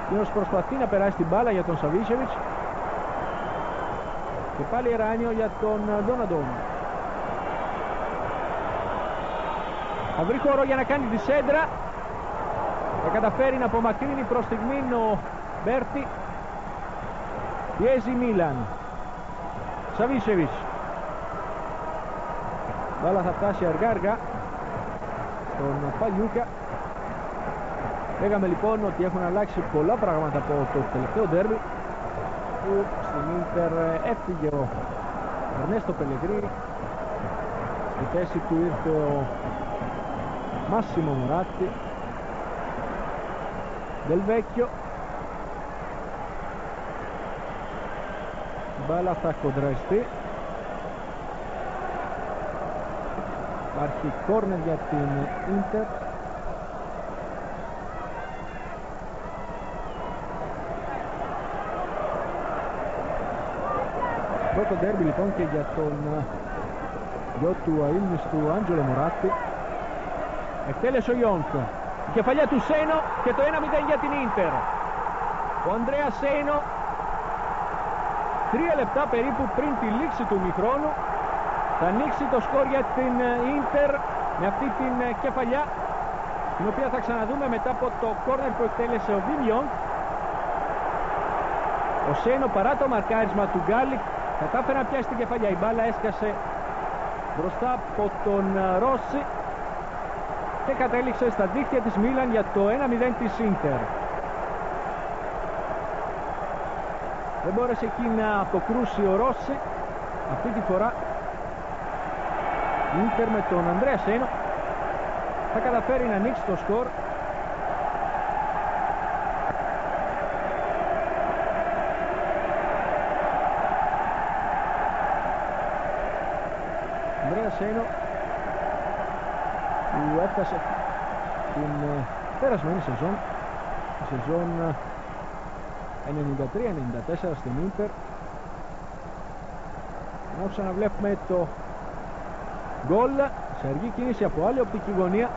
Εκείνος προσπαθεί να περάσει την μπάλα για τον Σαβίσεβιτς και πάλι Εράνιο για τον Ντοναντόνι. Θα βρει χώρο για να κάνει τη σέντρα. Θα καταφέρει να απομακρύνει προς στιγμήν ο Μπέρτι. Πιέζει Μίλαν. Σαβίσεβιτς. Μπάλα θα φτάσει αργά αργά στον Παλιούκα. Λέγαμε λοιπόν ότι έχουν αλλάξει πολλά πράγματα από το τελευταίο ντέρμπι που στην Ίντερ έφυγε ο Ερνέστο Πελεγκρίνι. Στη θέση του ήρθε ο Μάσιμο Μουράτι. Del Vecchio. Η μπάλα θα κοντραριστεί. Υπάρχει κόρνερ για την Ίντερ. Πρώτο ντέρμπι λοιπόν και για τον γιο του αείμνηστου Άντζελο Μουράτι. Εκτέλεσε ο Ιόγκ. Η κεφαλιά του Σένο και το 1-0 για την Ίντερ. Ο Ανδρέα Σένο 3 λεπτά περίπου πριν τη λήξη του ημιχρόνου θα ανοίξει το σκορ για την Ίντερ με αυτή την κεφαλιά, την οποία θα ξαναδούμε μετά από το κόρνερ που εκτέλεσε ο Βιν Ιόγκ. Ο Σένο, παρά το μαρκάρισμα του Γκάλικ, κατάφερε να πιάσει την κεφαλιά. Η μπάλα έσκασε μπροστά από τον Ρώση και κατέληξε στα δίχτυα της Μίλαν για το 1-0 της Ίντερ. Δεν μπόρεσε εκεί να αποκρούσει ο Ρώση. Αυτή τη φορά η Ίντερ με τον Ανδρέα Σένο θα καταφέρει να ανοίξει το σκορ. Ανδρέα Σένο που έφτασε την περασμένη σεζόν, τη σεζόν 93-94 στην Ίντερ. Ενώ ξαναβλέπουμε το γκολ σε αργή κίνηση από άλλη οπτική γωνία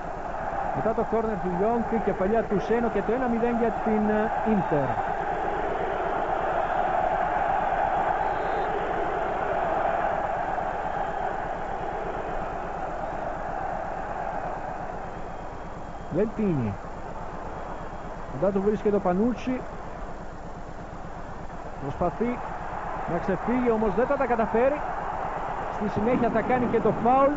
μετά το κόρνερ του Ιόγκ, η κεφαλιά του Σένο και το 1-0 για την Ίντερ. Λεντίνι. Μετά του βρίσκεται ο Πανούτσι. Προσπαθεί να ξεφύγει, όμως δεν θα τα καταφέρει. Στη συνέχεια θα κάνει και το φάουλ.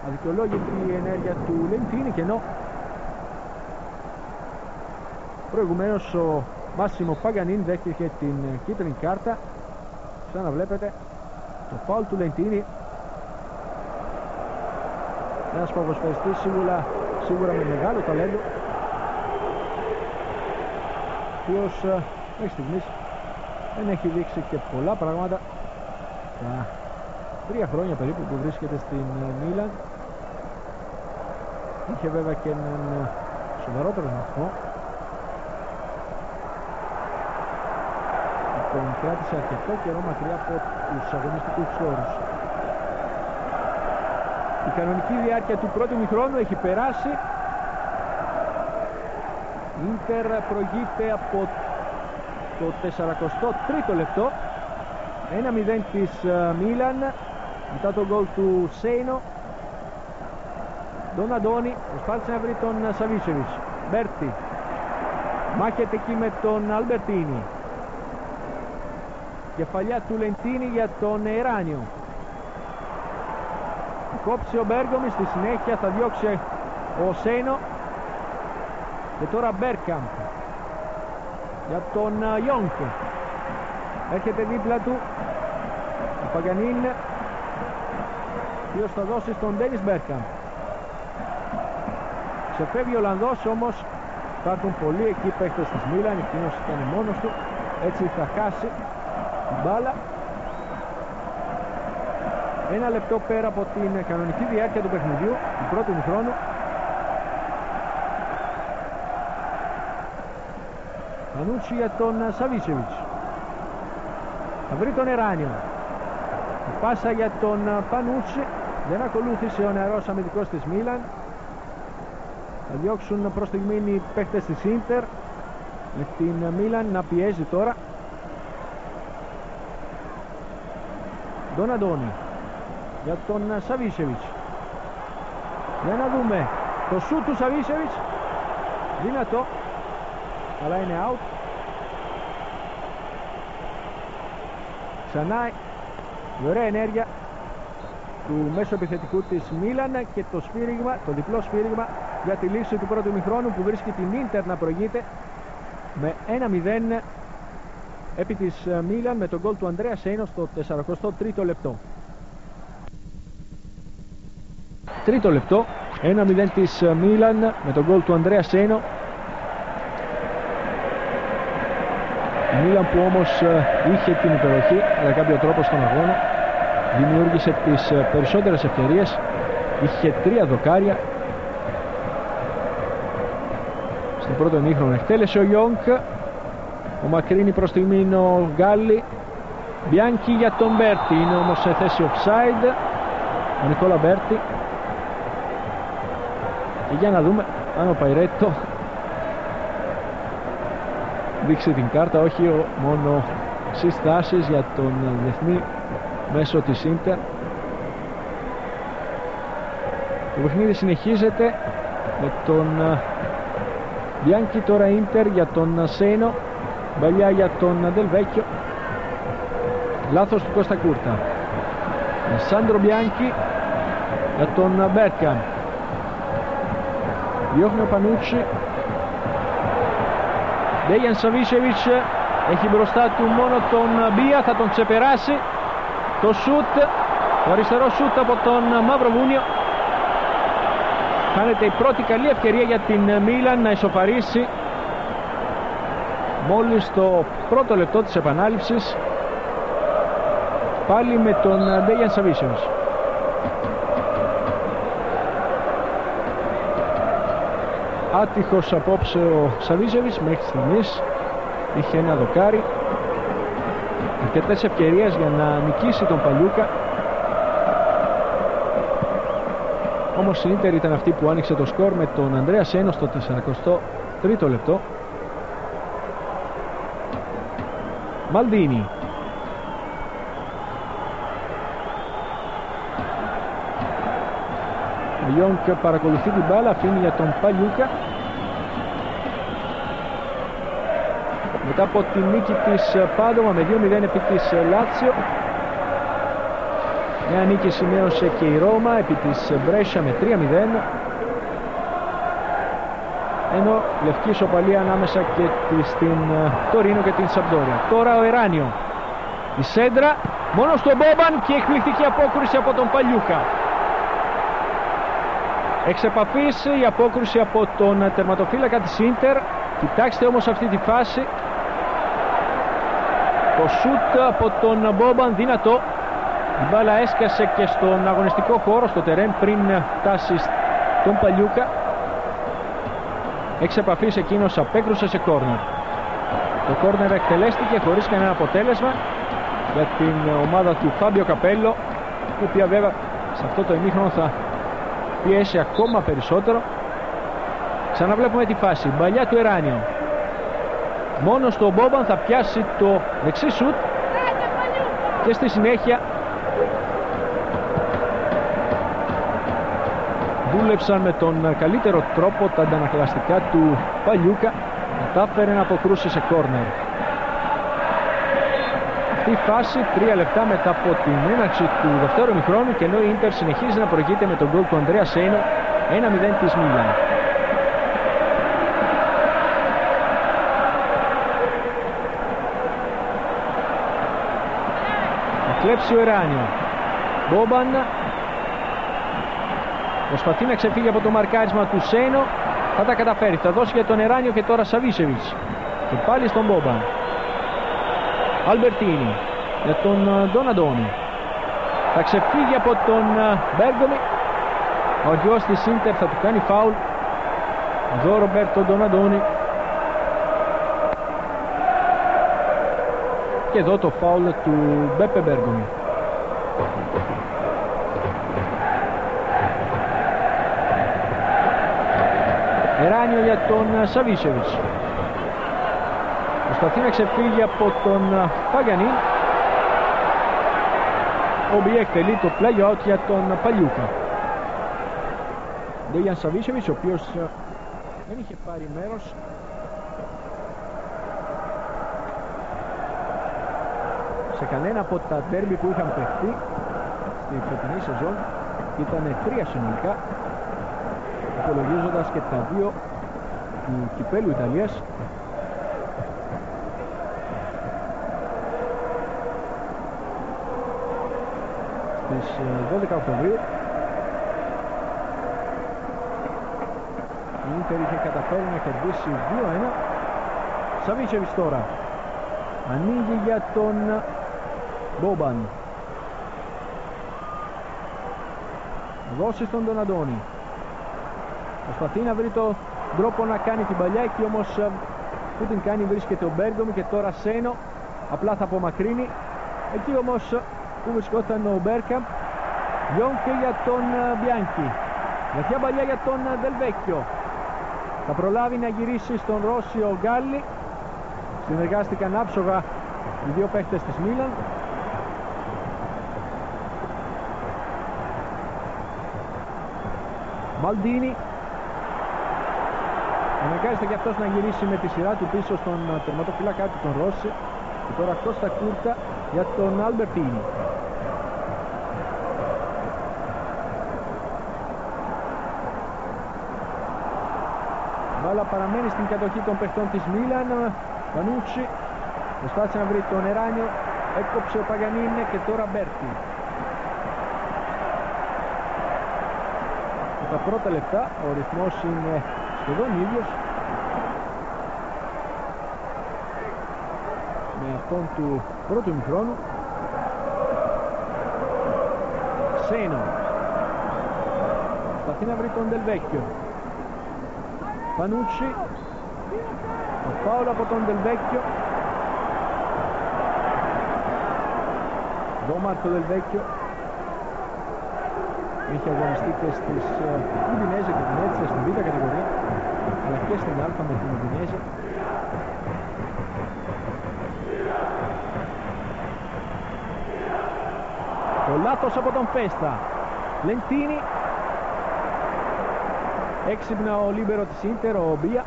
Αδικαιολόγητη η ενέργεια του Λεντίνι, και ενώ προηγουμένως ο Μάσιμο Παγκανίν δέχτηκε την κίτρινη κάρτα. Ξαναβλέπετε το φάουλ του Λεντίνι. Ένας ποδοσφαιριστής σίγουρα με μεγάλο ταλέντο, ο οποίος μέχρι στιγμής δεν έχει δείξει και πολλά πράγματα τα 3 χρόνια περίπου που βρίσκεται στην Μίλαν. Είχε βέβαια και έναν σοβαρότερο βαθμό. Τον κράτησε αρκετό καιρό μακριά από τους αγωνιστικούς χώρους. Η κανονική διάρκεια του πρώτου ημιχρόνου έχει περάσει. Η Ίντερ προηγείται από το 43ο λεπτό. 1-0 της Μίλαν μετά τον γκολ του Σέινο. Τον Αντώνη προσπάθησε να βρει τον Σαβίσεβιτς. Μπέρτι μάχεται εκεί με τον Αλμπερτίνη. Κεφαλιά του Λεντίνη για τον Εράνιο. Κόψει ο Μπέργομι, στη συνέχεια θα διώξει ο Σέινο. Και τώρα Μπέρκαμπ για τον Ιόγκ. Έρχεται δίπλα του ο Παγκανίν, ποιος θα δώσει στον Ντένις Μπέρκαμπ. Ξεφεύγει ο Ολλανδός, όμως υπάρχουν πολλοί εκεί παίχτες της Μίλαν. Εκείνος ήταν μόνος του, έτσι θα χάσει την μπάλα. Ένα λεπτό πέρα από την κανονική διάρκεια του παιχνιδιού του πρώτου ημιχρόνου. Πανούτσι για τον Σαβίσεβιτς. Θα βρει τον Εράνιο. Η πάσα για τον Πανούτσι. Δεν ακολούθησε ο νεαρός αμυντικός της Μίλαν. Θα διώξουν προς στιγμή οι παίχτες της Ίντερ, με την Μίλαν να πιέζει τώρα. Τον Αντώνη για τον Σαβίσεβιτς. Για να δούμε το σούτ του Σαβίσεβιτς. Δυνατό, αλλά είναι out. Ξανά η ωραία ενέργεια του μέσου επιθετικού της Μίλαν και το σφύριγμα, το διπλό σφύριγμα για τη λήξη του πρώτου ημιχρόνου που βρίσκει την Ίντερ να προηγείται με 1-0 επί της Μίλαν με τον γκολ του Ανδρέα Σέινο στο 43ο λεπτό. Τρίτο λεπτό, 1-0 της Μίλαν με τον γκολ του Ανδρέα Σέινο. Η Μίλαν που όμως είχε την υπεροχή κατά κάποιο τρόπο στον αγώνα, δημιούργησε τις περισσότερες ευκαιρίες, είχε 3 δοκάρια. Στον πρώτο ημίχρονο εκτέλεσε ο Ιόγκ, ο Μακρίνη προς στιγμή είναι ο Γκάλι. Μπιάνκι για τον Μπέρτι, είναι όμως σε θέση offside ο Νικόλα Μπέρτι. Και για να δούμε αν ο Παϊρέτο δείξει την κάρτα, όχι μόνο συστάσεις για τον διεθνή μέσω της Ίντερ. Το παιχνίδι συνεχίζεται με τον Μπιάνκι, τώρα Ίντερ για τον Σέινο, μπαλιά για τον Ντελβέκιο, λάθος του Κώστα Κούρτα. Σάντρο Μπιάνκι για τον Μπέρκαμ, διώχνει ο Πανούτσι. Ντέιαν Σαβίσεβιτς έχει μπροστά του μόνο τον Μπία, θα τον ξεπεράσει. Το σούτ, το αριστερό σούτ από τον Μαυροβούνιο. Χάνεται η πρώτη καλή ευκαιρία για την Μίλαν να ισοφαρίσει μόλις το πρώτο λεπτό της επανάληψης, πάλι με τον Ντέιαν Σαβίσεβιτς. Άτυχος απόψε ο Σαβίσεβιτς μέχρι στιγμής, είχε ένα δοκάρι, αρκετές ευκαιρίες για να νικήσει τον Παλιούκα, όμως η Ίντερ ήταν αυτή που άνοιξε το σκορ με τον Ανδρέα Σέινο στο 43ο λεπτό. Μαλντίνι, ο Ιόγκ παρακολουθεί την μπάλα, αφήνει για τον Παλιούκα. Μετά από τη νίκη της Πάντομα με 2-0 επί της Λάτσιο, μια νίκη σημείωσε και η Ρώμα επί της Μπρέσσα με 3-0, ενώ λευκή ισοπαλία ανάμεσα και στην Τωρίνο και την Σαμπντόρια. Τώρα ο Εράνιο, η σέντρα μόνο στον Μπόμπαν και εκπληκτική απόκριση από τον Παλιούκα. Εξ επαφής η απόκριση από τον τερματοφύλακα της Ίντερ. Κοιτάξτε όμως αυτή τη φάση, το σούτ από τον Μπόμπαν δυνατό. Η μπάλα έσκασε και στον αγωνιστικό χώρο, στο τερέν, πριν φτάσει τον Παλιούκα. Εξ επαφής εκείνος απέκρουσε σε κόρνερ. Το κόρνερ εκτελέστηκε χωρίς κανένα αποτέλεσμα για την ομάδα του Φάμπιο Καπέλο, η οποία βέβαια σε αυτό το ημίχρονο θα πιέσει ακόμα περισσότερο. Ξαναβλέπουμε τη φάση, μπαλιά του Εράνιο. Μόνο στο Μπόμπαν θα πιάσει το δεξί σουτ και στη συνέχεια δούλεψαν με τον καλύτερο τρόπο τα αντανακλαστικά του Παλιούκα. Κατάφερε να αποκρούσει σε κόρνερ. Αυτή η φάση 3 λεπτά μετά από την έναρξη του δευτέρου ημιχρόνου και ενώ η Ίντερ συνεχίζει να προηγείται με τον γκολ του Ανδρέα Σέινο 1-0 της Μίλαν. Θα κλέψει ο Εράνιο. Μπόμπαν προσπαθεί να ξεφύγει από το μαρκάρισμα του Σέινο. Θα τα καταφέρει, θα δώσει για τον Εράνιο και τώρα Σαβίσεβιτς. Και πάλι στον Μπόμπαν. Αλμπερτίνη για τον Ντοναντόνι. Θα ξεφύγει από τον Μπέργκομι. Ο αρχηγός της Ίντερ θα του κάνει φάουλ. Εδώ Ρομπέρτο Ντοναντόνι. Και εδώ το φάουλ του Μπέπε Μπέργκομι. Εράνιο για τον Σαβίσεβιτς. Προσπαθεί να ξεφύγει από τον Παγανί. Ο Μπιέκ τελεί το play out για τον Παλιούκα. Ντέιαν Σαβίσεβιτς, ο οποίος δεν είχε πάρει μέρος σε κανένα από τα ντέρμπι που είχαν παιχτεί στη φετινή σεζόν. Ήταν 3 συνολικά, υπολογίζοντας και τα 2 του Κυπέλλου Ιταλίας. Στις 12 Οκτωβρίου η Ίντερ είχε καταφέρει να κερδίσει 2-1. Σαβίσεβιτς τώρα ανοίγει για τον Μπόμπαν. Δώσει στον Ντοναντόνι. Προσπαθεί να βρει τον τρόπο να κάνει την παλιά, εκεί όμως που την κάνει βρίσκεται ο Μπέργκομι και τώρα Σένο απλά θα απομακρύνει. Εκεί όμως που βρισκόταν ο Μπέρκαμπ. Γιόνκε για τον Μπιάνκι. Βαθιά παλιά για τον Δελβέκιο. Θα προλάβει να γυρίσει στον Ρώση ο Γκάλι. Συνεργάστηκαν άψογα οι δύο παίχτες της Μίλαν. Μαλντίνι. Αναγκάζεται και αυτός να γυρίσει με τη σειρά του πίσω στον τερματοφύλακα του τον Ρώση. Και τώρα αυτό στα κούρτα για τον Αλμπερτίνι. Μπάλα παραμένει στην κατοχή των παιχτών της Μίλαν. Πανούτσι προσπάθησε να βρει τον Εράνιο, έκοψε ο Παγανίνε και τώρα Μπέρτι. Τα πρώτα λεπτά ο ρυθμός είναι σχεδόν ίδιος με αυτόν του πρώτου ημιχρόνου. Σέινο προσπαθεί να βρει τον Δελβέκιο. Πανούτσι, το φάουλ από τον Δελβέκιο. Εδώ Μάρκο Δελβέκιο είχε αγωνιστεί και στις Ουντινέζε και την έτσι στην β' κατηγορία, αλλά και στην α με την Ουντινέζε. Το λάθος από τον Φέστα. Λεντίνι. Έξυπνα ο λίμπερο της Ίντερ, ο Μπία.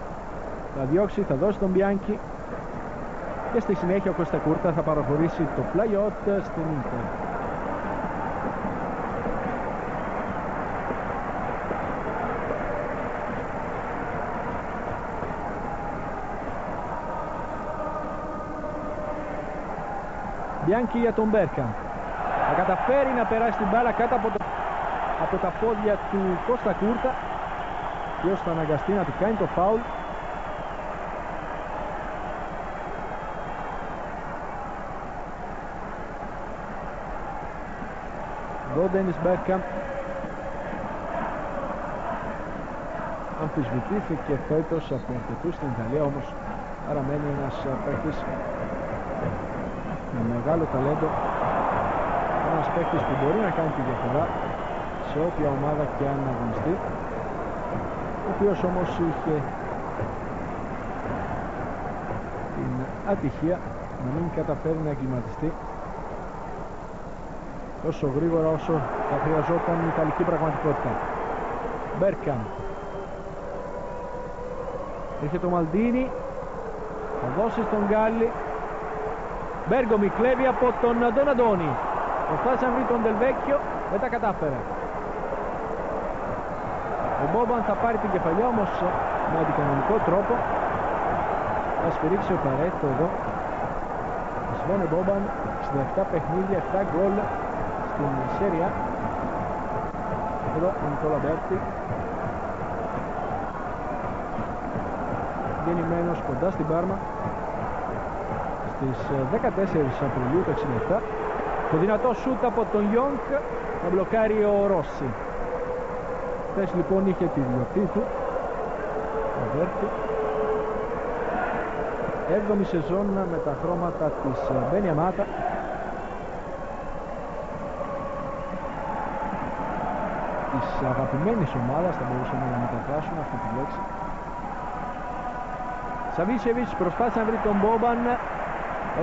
Θα διώξει, θα δώσει τον Μπιάνκι. Και στη συνέχεια ο Κώστα Κούρτα θα παραχωρήσει το play-out στην Ίντερ. Μπιάνκι για τον Μπέρκα. Θα καταφέρει να περάσει την μπάλα κάτω από τα πόδια του Κώστα Κούρτα. Ποιος θα αναγκαστεί να του κάνει το φάουλ. Εδώ Ντένις Μπέρκαμπ αμφισβητήθηκε φέτος από αρκετούς στην Ιταλία, όμως παραμένει ένας παίκτης με μεγάλο ταλέντο, ένας παίκτης που μπορεί να κάνει τη διαφορά σε όποια ομάδα και αν αγωνιστεί, ο οποίος όμως είχε την ατυχία να μην καταφέρει να εγκληματιστεί τόσο γρήγορα όσο θα χρειαζόταν η ιταλική πραγματικότητα. Μπέρκαμπ, έρχεται ο Μαλντίνι, θα δώσει στον Γκάλι. Μπέργομι κλέβει από τον Ντοναντόνι, προσπάθησε να βρει τον Ντελβέκιο, δεν τα κατάφερε. Ο Μπόμπαν θα πάρει την κεφαλιά όμως με αντικανονικό τρόπο. Θα σφυρίξει ο Παρέτο εδώ. Ο Σβόνε Μπόμπαν, 67 παιχνίδια, 7 γκολ στην Σέρια. Εδώ ο Νικόλα Μπέρτη, γεννημένος κοντά στην Πάρμα στις 14 Απριλίου του 67. Το δυνατό σούτ από τον Γιόνκ να μπλοκάρει ο Ρώση. Χθες λοιπόν είχε τη διορτή του ο Μπέρτη. 7η σεζόν με τα χρώματα της Μπενιαμάτα. Της αγαπημένης ομάδας, θα μπορούσαμε να μεταφράσουμε αυτή τη λέξη. Σαβίσεβιτς προσπάθησε να βρει τον Μπόμπαν,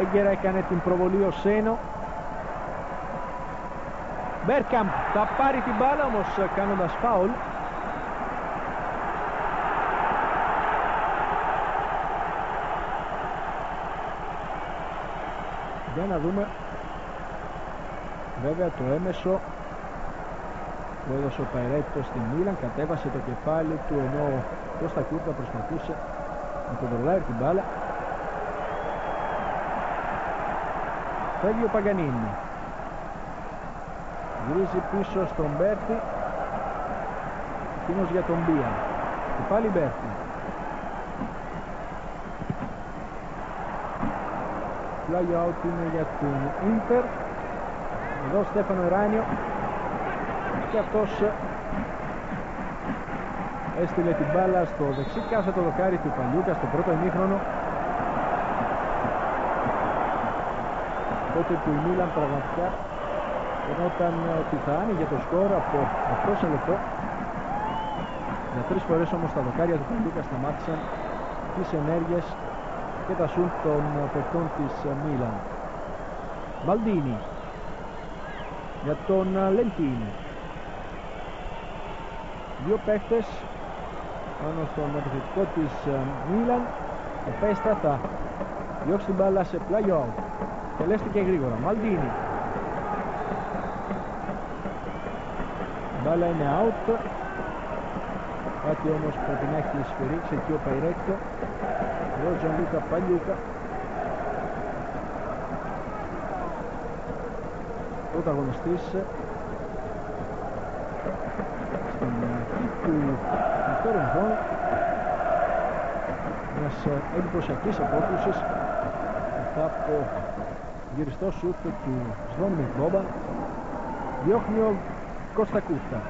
έγκαιρα έκανε την προβολή ο Σένο. Μπέρκαμπ θα πάρει την μπάλα όμως κάνοντας φάουλ. Για να δούμε. Βέβαια το έμεσο που έδωσε ο Παϊρέτο στην Μίλαν κατέβασε το κεφάλι του, ενώ ο Κώστα Κούρτα προσπαθούσε να κοντρολάρει την μπάλα. Φεύγει ο Παγκανίνη, γυρίζει πίσω στον Μπέρτη, εκείνος για τον Μπία και πάλι Μπέρτη. Fly out είναι για την Ίντερ. Εδώ Στέφανο Εράνιο και αυτός έστειλε την μπάλα στο δεξί κάθετο δοκάρι του Παλιούκα στο πρώτο ημίχρονο, τότε που η Μίλαν πραγματικά φαινόταν ότι θα άνοιγε το σκορ από αυτό σε λεπτό. Για 3 φορές όμως τα δοκάρια του Παλιούκα σταμάτησαν τις ενέργειες και τα σουτ των παιχτών της Μίλαν. Μαλντίνι για τον Λεντίνι. Δύο παίχτες πάνω στον επιθετικό της Μίλαν. Ο Πέστα θα διώξει την μπάλα σε πλάγιο out. Τελέστηκε γρήγορα. Μαλντίνι. Η μπάλα είναι out. Κάτι όμως πρέπει να έχει σφυρίξει εκεί ο Παϊρέκτο. Εδώ Τζανλούκα Παλιούκα, πρωταγωνιστής στην αρχή του δεύτερου χρόνου μιας εντυπωσιακής απόκρουσης μετά από γυριστό σούτ του Σβόνιμιρ Μπόμπαν. Διώχνει ο Κώστα Κούρτα.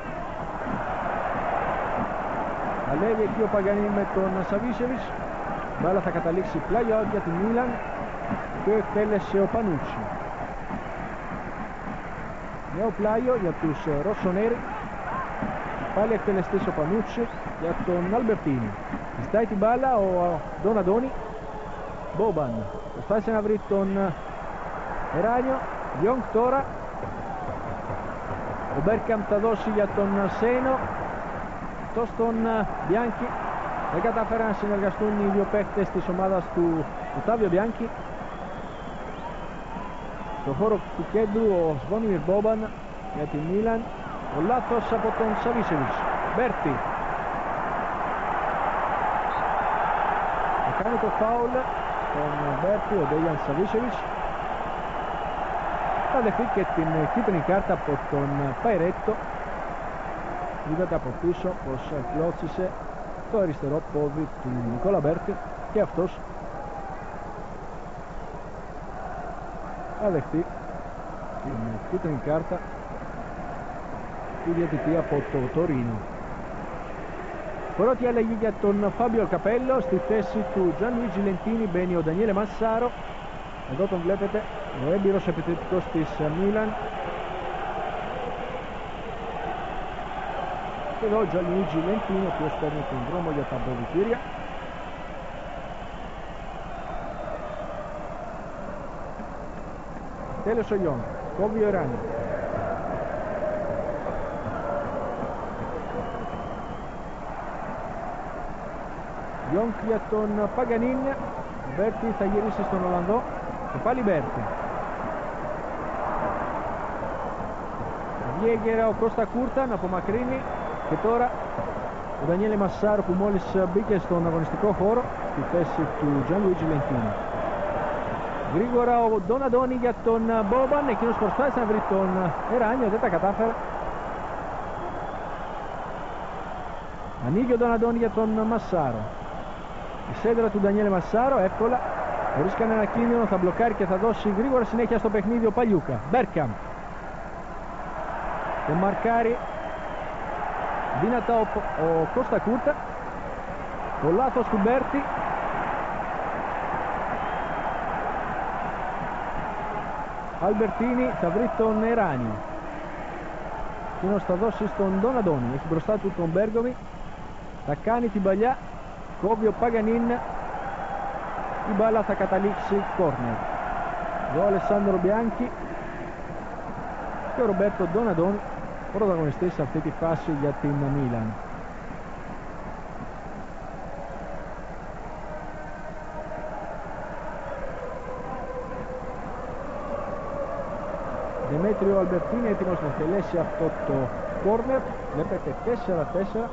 Αλεύει εκεί ο Παγκανίνη με τον Σαβίσεβιτς. Μπάλα θα καταλήξει πλάγια out για την Μίλαν και εκτέλεσε ο Πανούτσι. Νέο πλάγιο για τους Ροσονέρι. Πάλι εκτελεστής ο Πανούτσι για τον Αλμπερτίνη. Ζητάει την μπάλα ο Ντοναντόνι. Μπόμπαν προσπάθησε να βρει τον Εράνιο. Γιόγκ τώρα. Ο Μπέρκαμπ θα δώσει για τον Σένο. Αυτό στον Μπιάνκι. Δεν καταφέραν να συνεργαστούν οι δύο παίκτες της ομάδας του Οτάβιο Μπιάνκι. Στο χώρο του κέντρου ο Σβόνιμιρ Μπόμπαν για τη Μίλαν. Ο λάθος από τον Σαβίσεβιτς. Μπέρτη. Θα κάνει το φάουλ τον Μπέρτη, ο Ντέιαν Σαβίσεβιτς. Θα δεχτεί και την κίτρινη κάρτα από τον Παϊρέτο. Είδατε από πίσω πως κλώτσισε το αριστερό πόδι του Νικόλα Μπέρτη και αυτός θα δεχτεί την κίτρινη κάρτα του διαιτητή από το Τωρίνο. Πρώτη αλλαγή για τον Φάμπιο Καπέλο. Στη θέση του Gianluigi Lentini μπαίνει ο Ντανιέλε Μασάρο. Εδώ τον βλέπετε, ο έμπειρος επιθετικός της Μίλαν. Και εδώ ο Gianluigi Lentini, ο οποίος παίρνει τον δρόμο για τα αποδυτήρια. Τέλος ο Ιόν, κόβει ο Ράνι. Ιόν για τον Παγκανίνια. Ο Μπέρτι θα γυρίσει στον Ολλανδό. Και πάλι Μπέρτι. Βγει έγκαιρα ο Κώστα Κούρτα να απομακρύνει. Και τώρα ο Ντανιέλε Μασάρο, που μόλις μπήκε στον αγωνιστικό χώρο, στη θέση του Gianluigi Lentini. Γρήγορα ο Ντοναντόνι για τον Μπόμπαν. Εκείνος προσπάθησε να βρει τον Εράνιο, δεν τα κατάφερε. Ανοίγει ο Ντοναντόνι για τον Μασάρο. Η σέντρα του Ντανιέλε Μασάρο εύκολα, χωρίς κανένα κίνδυνο, θα μπλοκάρει και θα δώσει γρήγορα συνέχεια στο παιχνίδι ο Παλιούκα. Μπέρκαμ. Και μαρκάρει δυνατά ο Κώστα Κούρτα. Το λάθος του Μπέρτι. Αλμπερτίνη θα βρει τον Εράνιο. Εκείνος θα δώσει στον Ντοναντόνι. Έχει μπροστά του τον Μπέργκοβι. Θα κάνει την παλιά. Κόβει ο Παγκανίν. Η μπάλα θα καταλήξει κόρνερ. Εδώ ο Αλεσάνδρο Μπιάνκι και ο Ρομπέρτο Ντοναντόνι, πρωταγωνιστής σε αυτή τη φάση για την Μίλαν. Δημήτριο Αλμπερτίνη έτοιμος να τελέσει αυτό το κόρνερ. Βλέπετε 4-4.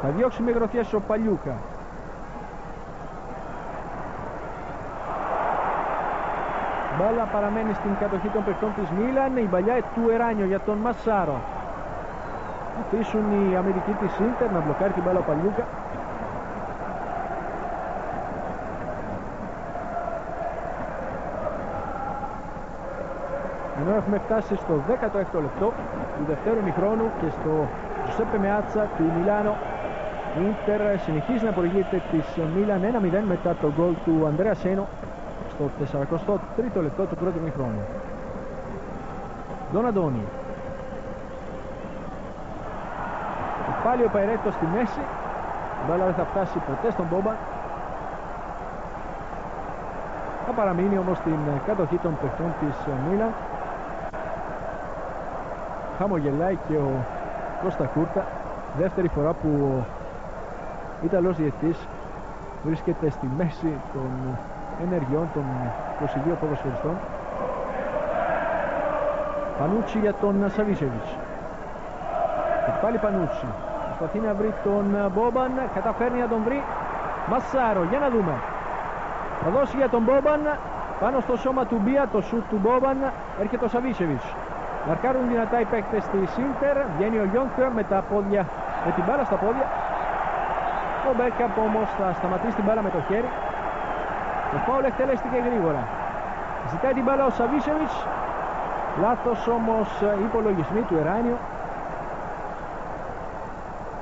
Θα διώξει με γροθιά ο Παλιούκα. Μπάλα παραμένει στην κατοχή των παιχτών της Μίλαν. Η παλιά του Εράνιο για τον Μασάρο. Αφήσουν οι αμυντικοί της Ίντερ να μπλοκάρει την μπάλα ο Παλιούκα. Ενώ έχουμε φτάσει στο 16ο λεπτό του δευτέρου ημιχρόνου και στο Giuseppe Meazza του Μιλάνο, η Ίντερ συνεχίζει να προηγείται της Μίλαν 1-0 μετά το γκολ του Ανδρέα Σένο στο 43ο λεπτό του πρώτου ημιχρόνου. Ντοναντόνι. Και πάλι ο Παϊρέτο στη μέση. Η μπάλα δεν θα φτάσει ποτέ στον Μπόμπαν. Θα παραμείνει όμως στην κατοχή των παιχτών της Μίλαν. Χαμογελάει και ο Κώστα Κούρτα. Δεύτερη φορά που ο Ιταλός διαιτητής βρίσκεται στη μέση των ενεργειών των 22 ποδοσφαιριστών. Πανούτσι για τον Σαβίσεβιτς. Και πάλι Πανούτσι. Προσπαθεί να βρει τον Μπόμπαν. Καταφέρνει να τον βρει. Μασάρο, για να δούμε. Θα δώσει για τον Μπόμπαν. Πάνω στο σώμα του Μπία, το σουτ του Μπόμπαν. Έρχεται ο Σαβίσεβιτς. Μαρκάρουν δυνατά οι παίκτες της Ίντερ. Βγαίνει ο Γιόνκερ με τα πόδια, με την μπάλα στα πόδια. Ο Μπέρκαμπ όμως θα σταματήσει την μπάλα με το χέρι. Το φάουλ εκτελέστηκε γρήγορα. Ζητάει την μπάλα ο Σαβίσεβιτς. Λάθος όμως οι υπολογισμοί του Εράνιο.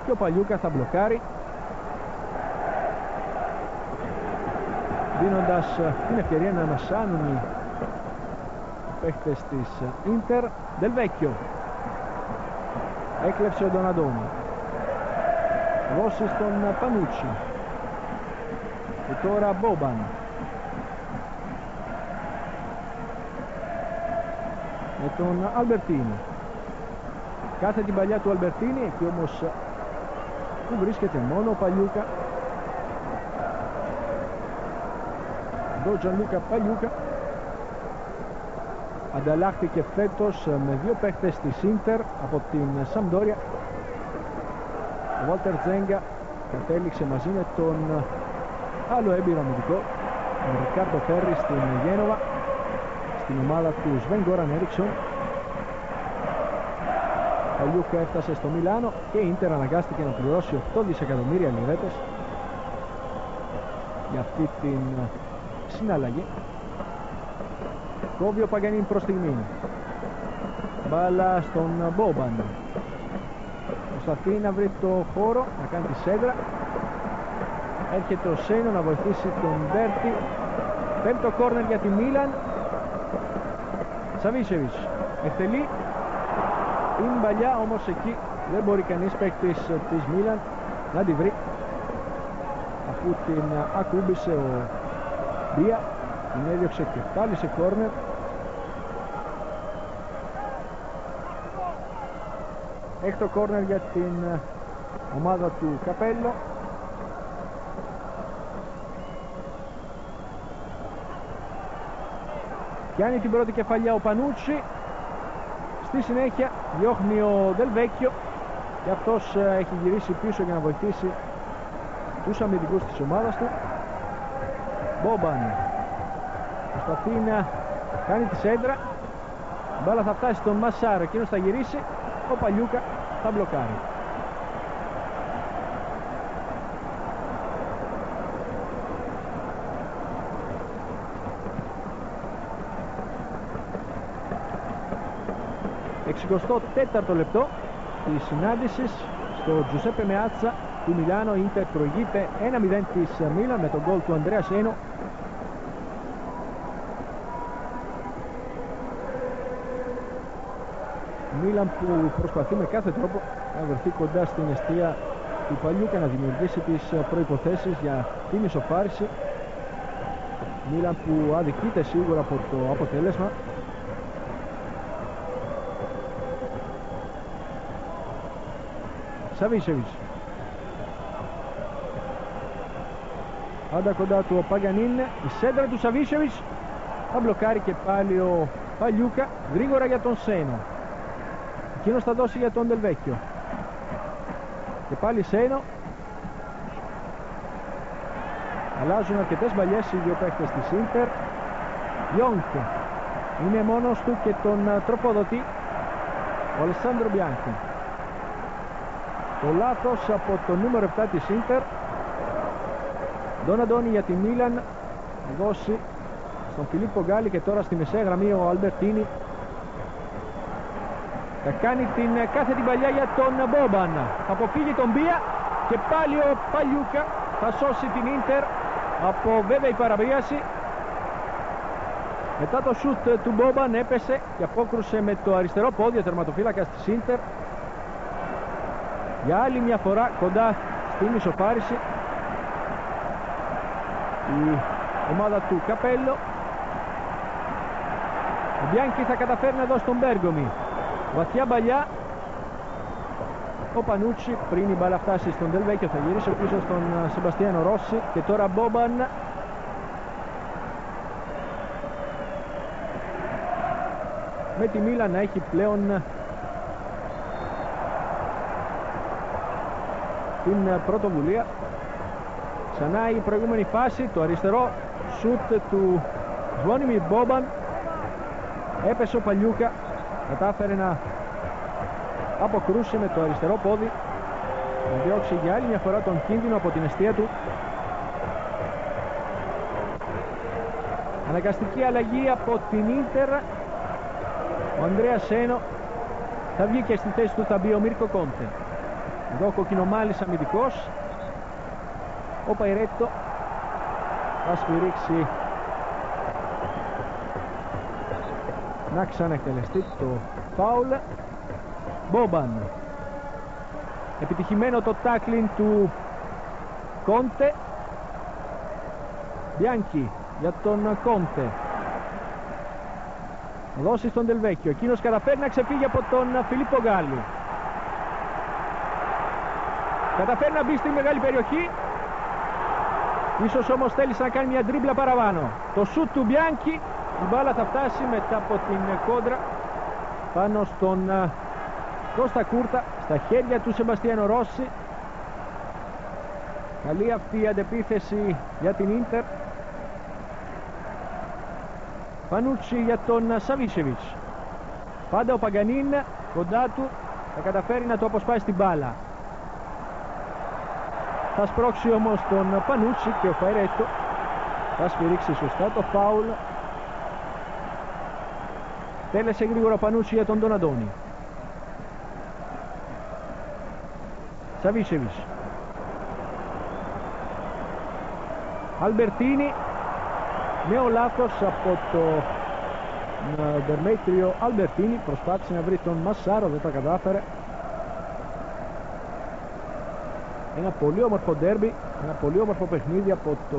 Και ο Παλιούκα θα μπλοκάρει, δίνοντας την ευκαιρία να ανασάνουν οι παίχτες της Ίντερ. Δελβέκιο. Έκλεψε ο Ντοναντόνι. Δώσει στον Πανούτσι. Και τώρα Μπόμπαν. Με τον Αλμπερτίνη. Κάθε την παλιά του Αλμπερτίνη. Εκεί όμως που βρίσκεται μόνο ο Παλιούκα. Εδώ Τζανλούκα Παλιούκα ανταλλάχθηκε φέτος με δύο παίχτες της Ίντερ από την Σαμπντόρια. Ο Βάλτερ Τζέγκα κατέληξε μαζί με τον άλλο έμπειρο αμυντικό, τον Ρικάρντο Φέρι, στην Γένοβα, στην ομάδα του Σβεν Γκόραν Έριξον. Ο Παλιούκα έφτασε στο Μιλάνο και η Ίντερ αναγκάστηκε να πληρώσει 8 δισεκατομμύρια λιρέτες για αυτή την συναλλαγή. Κόβει ο Παγκανίν προς στιγμή. Μπάλα στον Μπόμπαν. Προσπαθεί να βρει το χώρο, να κάνει τη σέντρα. Έρχεται ο Σένο να βοηθήσει τον Μπέρτι. Πέμπτο κόρνερ για τη Μίλαν. Σαβίσεβιτς εκτελεί την παλιά, όμως εκεί Δεν μπορεί κανείς παίκτης της Μίλαν να τη βρει, αφού την ακούμπησε ο Μπία, την έδιωξε και πάλι σε κόρνερ. Έκτο κόρνερ για την ομάδα του Καπέλλο. Πιάνει την πρώτη κεφαλιά ο Πανούτσι. Στη συνέχεια διώχνει ο Δελβέκιο και αυτός έχει γυρίσει πίσω για να βοηθήσει τους αμυντικούς της ομάδας του. Μπόμπαν προσπαθεί να κάνει τη σέντρα. Η μπάλα θα φτάσει στον Μασάρο, εκείνος θα γυρίσει, ο Παλιούκα θα μπλοκάρει. ...64ο λεπτό της συνάντησης στο Τζουσέπε Μεάτσα του Μιλάνο. Ίντερ προηγείται 1-0 της Μίλαν με τον γκολ του Ανδρέα Σένο. Μίλαν που προσπαθεί με κάθε τρόπο να βρεθεί κοντά στην εστία του Παλιούκα, να δημιουργήσει τις προϋποθέσεις για την ισοφάριση. Μίλαν που αδικείται σίγουρα από το αποτέλεσμα. Σαβίσεβιτς. Πάντα κοντά του ο Παγκανίν. Η σέντρα του Σαβίσεβιτς. Θα μπλοκάρει και πάλι ο Παλιούκα. Γρήγορα για τον Σένο. Εκείνος θα δώσει για τον Δελβέκιο. Και πάλι Σένο. Αλλάζουν αρκετές μπαλιές οι δύο παίκτες της Ίντερ. Ιόνκε είναι μόνος του και τον τροποδοτεί ο Αλεσάνδρο Μπιάνκι. Το λάθος από το νούμερο 7 της Ίντερ. Ντόναντονι για τη Μίλαν να δώσει στον Φιλίππο Γκάλι και τώρα στη μεσαία γραμμή ο Αλμπερτίνι. Θα κάνει την κάθετη παλιά για τον Μπόμπαν. Θα αποφύγει τον Μπία και πάλι ο Παλιούκα θα σώσει την Ίντερ από βέβαιη παραβίαση. Μετά το σουτ του Μπόμπαν έπεσε και απόκρουσε με το αριστερό πόδι ο τερματοφύλακας της Ίντερ. Για άλλη μια φορά κοντά στην ισοφάριση η ομάδα του Καπέλλο. Ο Μπιάνκι θα καταφέρει εδώ στον Μπέργομι. Βαθιά μπαλιά. Ο Πανούτσι πριν η μπάλα φτάσει στον Δελβέκιο θα γυρίσει πίσω στον Σεμπαστιάνο Ρώση. Και τώρα Μπόμπαν. Με τη Μίλαν να έχει πλέον την πρωτοβουλία. Ξανά η προηγούμενη φάση, το αριστερό σουτ του Ζβόνιμιρ Μπόμπαν. Έπεσε ο Παλιούκα, κατάφερε να αποκρούσει με το αριστερό πόδι, να διώξει για άλλη μια φορά τον κίνδυνο από την εστία του. Αναγκαστική αλλαγή από την Ίντερ. Ο Ανδρέα Σένο θα βγει και στη θέση του θα μπει ο Μίρκο Κόντε. Εδώ κοκκινομάλης αμυντικός. Ο Παϊρέτο θα σφυρίξει να ξαναεκτελεστεί το φάουλ. Μπόμπαν. Επιτυχημένο το τάκλιν του Κόντε. Μπιάνκι για τον Κόντε. Δώσει στον Δελβέκιο. Εκείνος καταφέρει να ξεφύγει από τον Φιλίππο Γκάλι. Καταφέρει να μπει στη μεγάλη περιοχή. Ίσως όμως θέλησε να κάνει μια ντρίμπλα παραπάνω. Το σουτ του Μπιάνκι. Η μπάλα θα φτάσει μετά από την κόντρα πάνω στον Κώστα Κούρτα, στα χέρια του Σεμπαστιάνο Ρώση. Καλή αυτή η αντεπίθεση για την Ίντερ. Πανούτσι για τον Σαβίσεβιτς. Πάντα ο Παγκανίν κοντά του θα καταφέρει να το αποσπάσει την μπάλα. Θα σπρώξει όμως τον Πανούτσι και ο Φαϊρέτο θα σφυρίξει σωστά το φάουλ. Τέλεσε γρήγορα ο Πανούτσι για τον Ντοναντόνι. Σαβίσεβιτς. Αλμπερτίνι. Νέο λάθος από το Δερμέτριο Αλμπερτίνι. Προσπάθησε να βρει τον Μασάρο, δεν τα κατάφερε. Ένα πολύ όμορφο ντέρμπι, ένα πολύ όμορφο παιχνίδι από το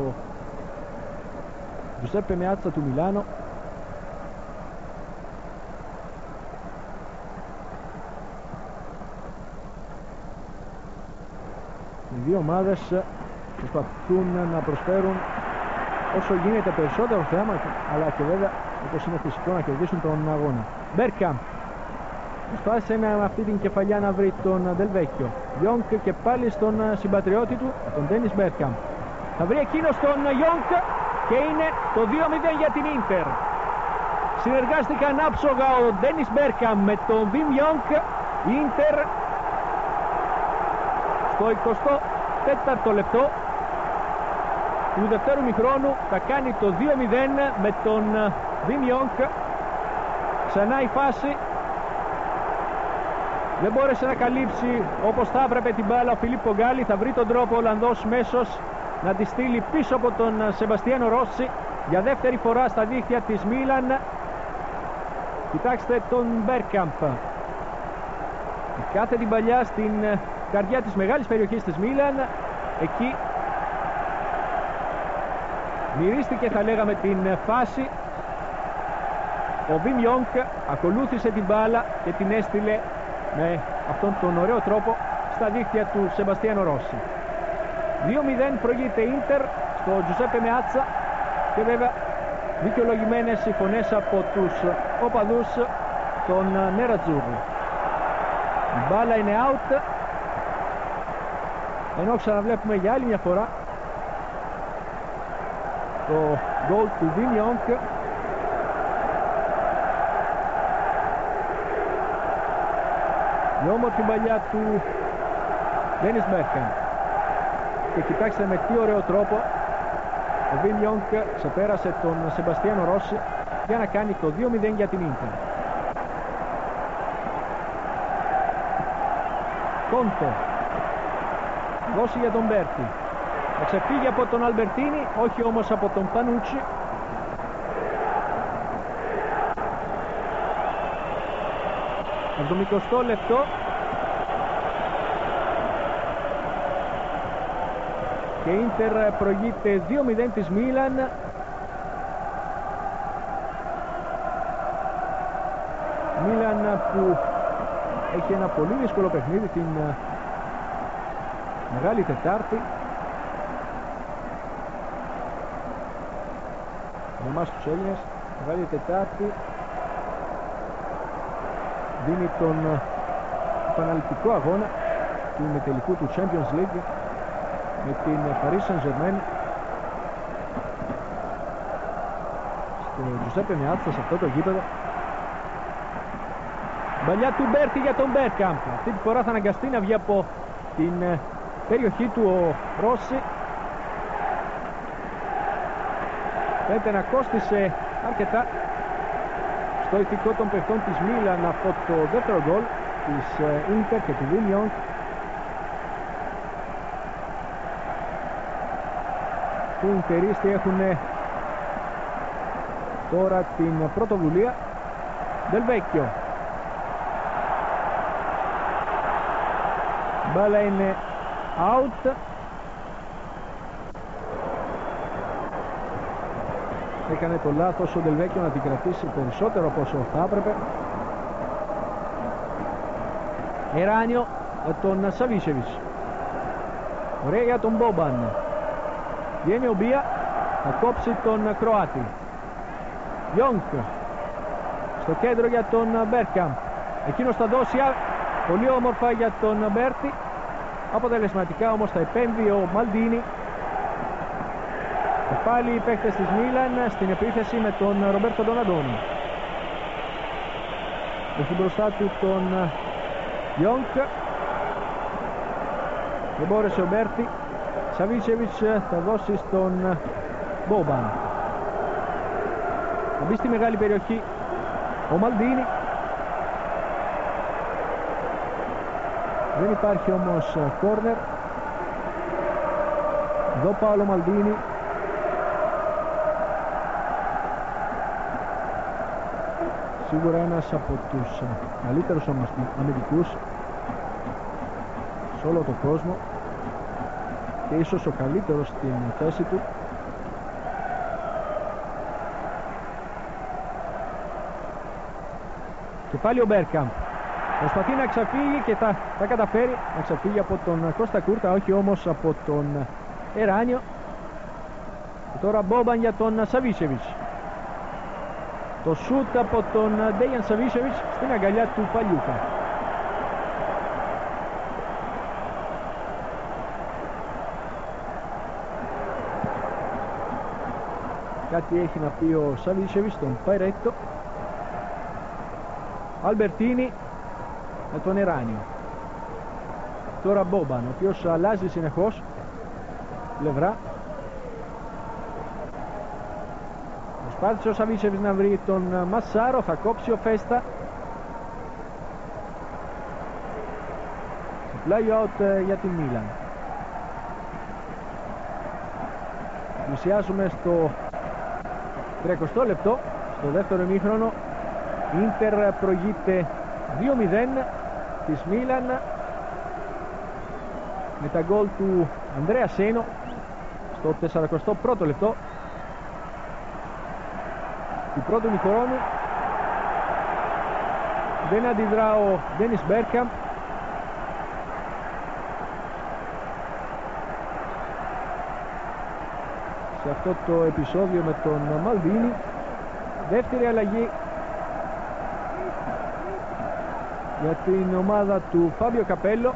Giuseppe Meazza του Μιλάνο. Οι δύο ομάδες προσπαθούν να προσφέρουν όσο γίνεται περισσότερο θέαμα, αλλά και βέβαια, όπως είναι φυσικό, να κερδίσουν τον αγώνα. Bergkamp προσπάθησε με αυτή την κεφαλιά να βρει τον Del Vecchio. Young και πάλι στον συμπατριώτη του, τον Dennis Bergkamp. Θα βρει εκείνος τον Young και είναι το 2-0 για την Ίντερ. Συνεργάστηκαν άψογα ο Dennis Bergkamp με τον Wim Young. Η Ίντερ στο 24ο λεπτό του δευτέρου μηχρόνου θα κάνει το 2-0 με τον Wim Young. Ξανά η φάση. Δεν μπόρεσε να καλύψει όπως θα έπρεπε την μπάλα ο Φιλίππο Γκάλι. Θα βρει τον τρόπο ο Ολλανδός μέσος να τη στείλει πίσω από τον Σεμπαστιάνο Ρώση για δεύτερη φορά στα δίχτυα της Μίλαν. Κοιτάξτε τον Bergkamp. Κάθε την παλιά στην καρδιά της μεγάλης περιοχής της Μίλαν. Εκεί μυρίστηκε, θα λέγαμε, την φάση. Ο Wim Young ακολούθησε την μπάλα και την έστειλε με αυτόν τον ωραίο τρόπο στα δίχτυα του Σεμπαστιάνο Ρώση. 2-0 προηγείται Ίντερ στο Giuseppe Meazza και βέβαια δικαιολογημένες οι φωνές από τους οπαδούς των Nerazzurri. Η μπάλα είναι out, ενώ ξαναβλέπουμε για άλλη μια φορά το γκολ του Wim Young. Η όμορφη παλιά του Dennis Bergkamp. Και κοιτάξτε με τι ωραίο τρόπο ο Wim Young ξεπέρασε τον Σεμπαστιάνο Ρώση για να κάνει το 2-0 για την Ίντερ. Κόντε δώσει για τον Μπέρτι. Θα ξεφύγει από τον Αλμπερτίνη, όχι όμως από τον Πανούτσι. Το 20 λεπτό. Και η Ίντερ προηγείται 2-0 της Μίλαν. Μίλαν που έχει ένα πολύ δύσκολο παιχνίδι την Μεγάλη Τετάρτη. Με εμάς τους Έλληνες, Μεγάλη Τετάρτη δίνει τον επαναληπτικό αγώνα του ημιτελικού του Champions League με την Paris Saint-Germain στο Giuseppe Meazza, σε αυτό το γήπεδο. Μπαλιά του Μπέρτι για τον Bergkamp. Αυτή τη φορά θα αναγκαστεί να βγει από την περιοχή του ο Ρώση. Φαίνεται να κόστησε αρκετά στο ηθικό των παιχτών της Μίλαν από το δεύτερο γκολ της Ίντερ και του Wim Young. Οι Ιντερίστοι έχουν τώρα την πρωτοβουλία. Del Vecchio. Μπάλα είναι out. Έκανε το λάθος ο Del Vecchio να την κρατήσει περισσότερο από όσο θα έπρεπε. Εράνιο τον Σαβίσεβιτς. Ωραία για τον Μπόμπαν. Βγαίνει ο Μπία, θα κόψει τον Κροάτη. Young στο κέντρο για τον Bergkamp. Εκείνος θα δώσει πολύ όμορφα για τον Μπέρτι. Αποτελεσματικά όμως θα επέμβει ο Μαλντίνι. Και πάλι οι παίκτες της Μίλαν στην επίθεση με τον Ρομπέρτο Ντοναντόνι. Έχει μπροστά του τον Young. Δεν μπόρεσε ο Μπέρτι. Σαβίσεβιτς θα δώσει στον Μπόμπαν. Θα μπει στη μεγάλη περιοχή ο Μαλντίνι. Δεν υπάρχει όμως κόρνερ. Εδώ Πάολο Μαλντίνι. Σίγουρα ένας από τους καλύτερους αμυντικούς σε όλο τον κόσμο. και ίσως ο καλύτερος στην θέση του. Και πάλι ο Μπέρκαμπ προσπαθεί να ξαφύγει και θα καταφέρει να ξαφύγει από τον Κώστα Κούρτα, όχι όμως από τον Εράνιο. Και τώρα Μπόμπαν για τον Σαβίσεβιτς. Το σούτ από τον Ντέιαν Σαβίσεβιτς στην αγκαλιά του Παλιούκα. Κάτι έχει να πει ο Σαβίσεβιτς στον Παϊρέτο. Αλμπερτίνη με τον Εράνιο. Τώρα Μπόμπαν, ο οποίος αλλάζει συνεχώς πλευρά. Προσπάθησε ο Σαβίσεβιτς να βρει τον Μασάρο, θα κόψει ο Φέστα. Supply out για την Μίλαν. Πλησιάζουμε στο 30 λεπτό, στο δεύτερο ημίχρονο. Ίντερ προηγείται 2-0 της Μίλαν με τα γκολ του Ανδρέα Σένο στο 41ο λεπτό του πρώτου ημιχρόνου. Δεν αντιδρά ο Ντένις Μπέρκαμπ. Σε αυτό το επεισόδιο με τον Μαλδίνη. Δεύτερη αλλαγή για την ομάδα του Φάμπιο Καπέλο.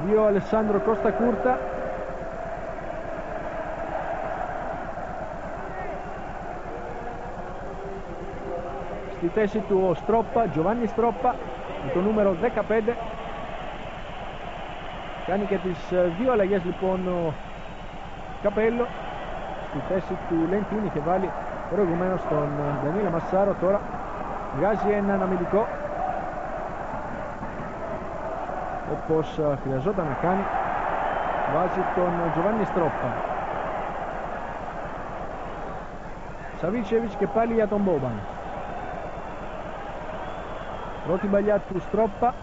Δύο Αλεσάνδρο Κώστα Κούρτα. Στη θέση του ο Στρόπα, Τζοβάνι Στρόπα, με το νούμερο 15. Κάνει και τις δύο αλλαγές λοιπόν ο Καπέλο. Στη θέση του Λεντίν είχε βάλει προηγουμένως τον Ντανίλα Μασάρο. Τώρα βγάζει έναν αμυντικό, όπως χρειαζόταν να κάνει. Βάζει τον Τζοβάνι Στρόπα. Σαβίτσεβιτς και πάλι για τον Μπόμπαν. Πρώτη παλιά του Στρόπα.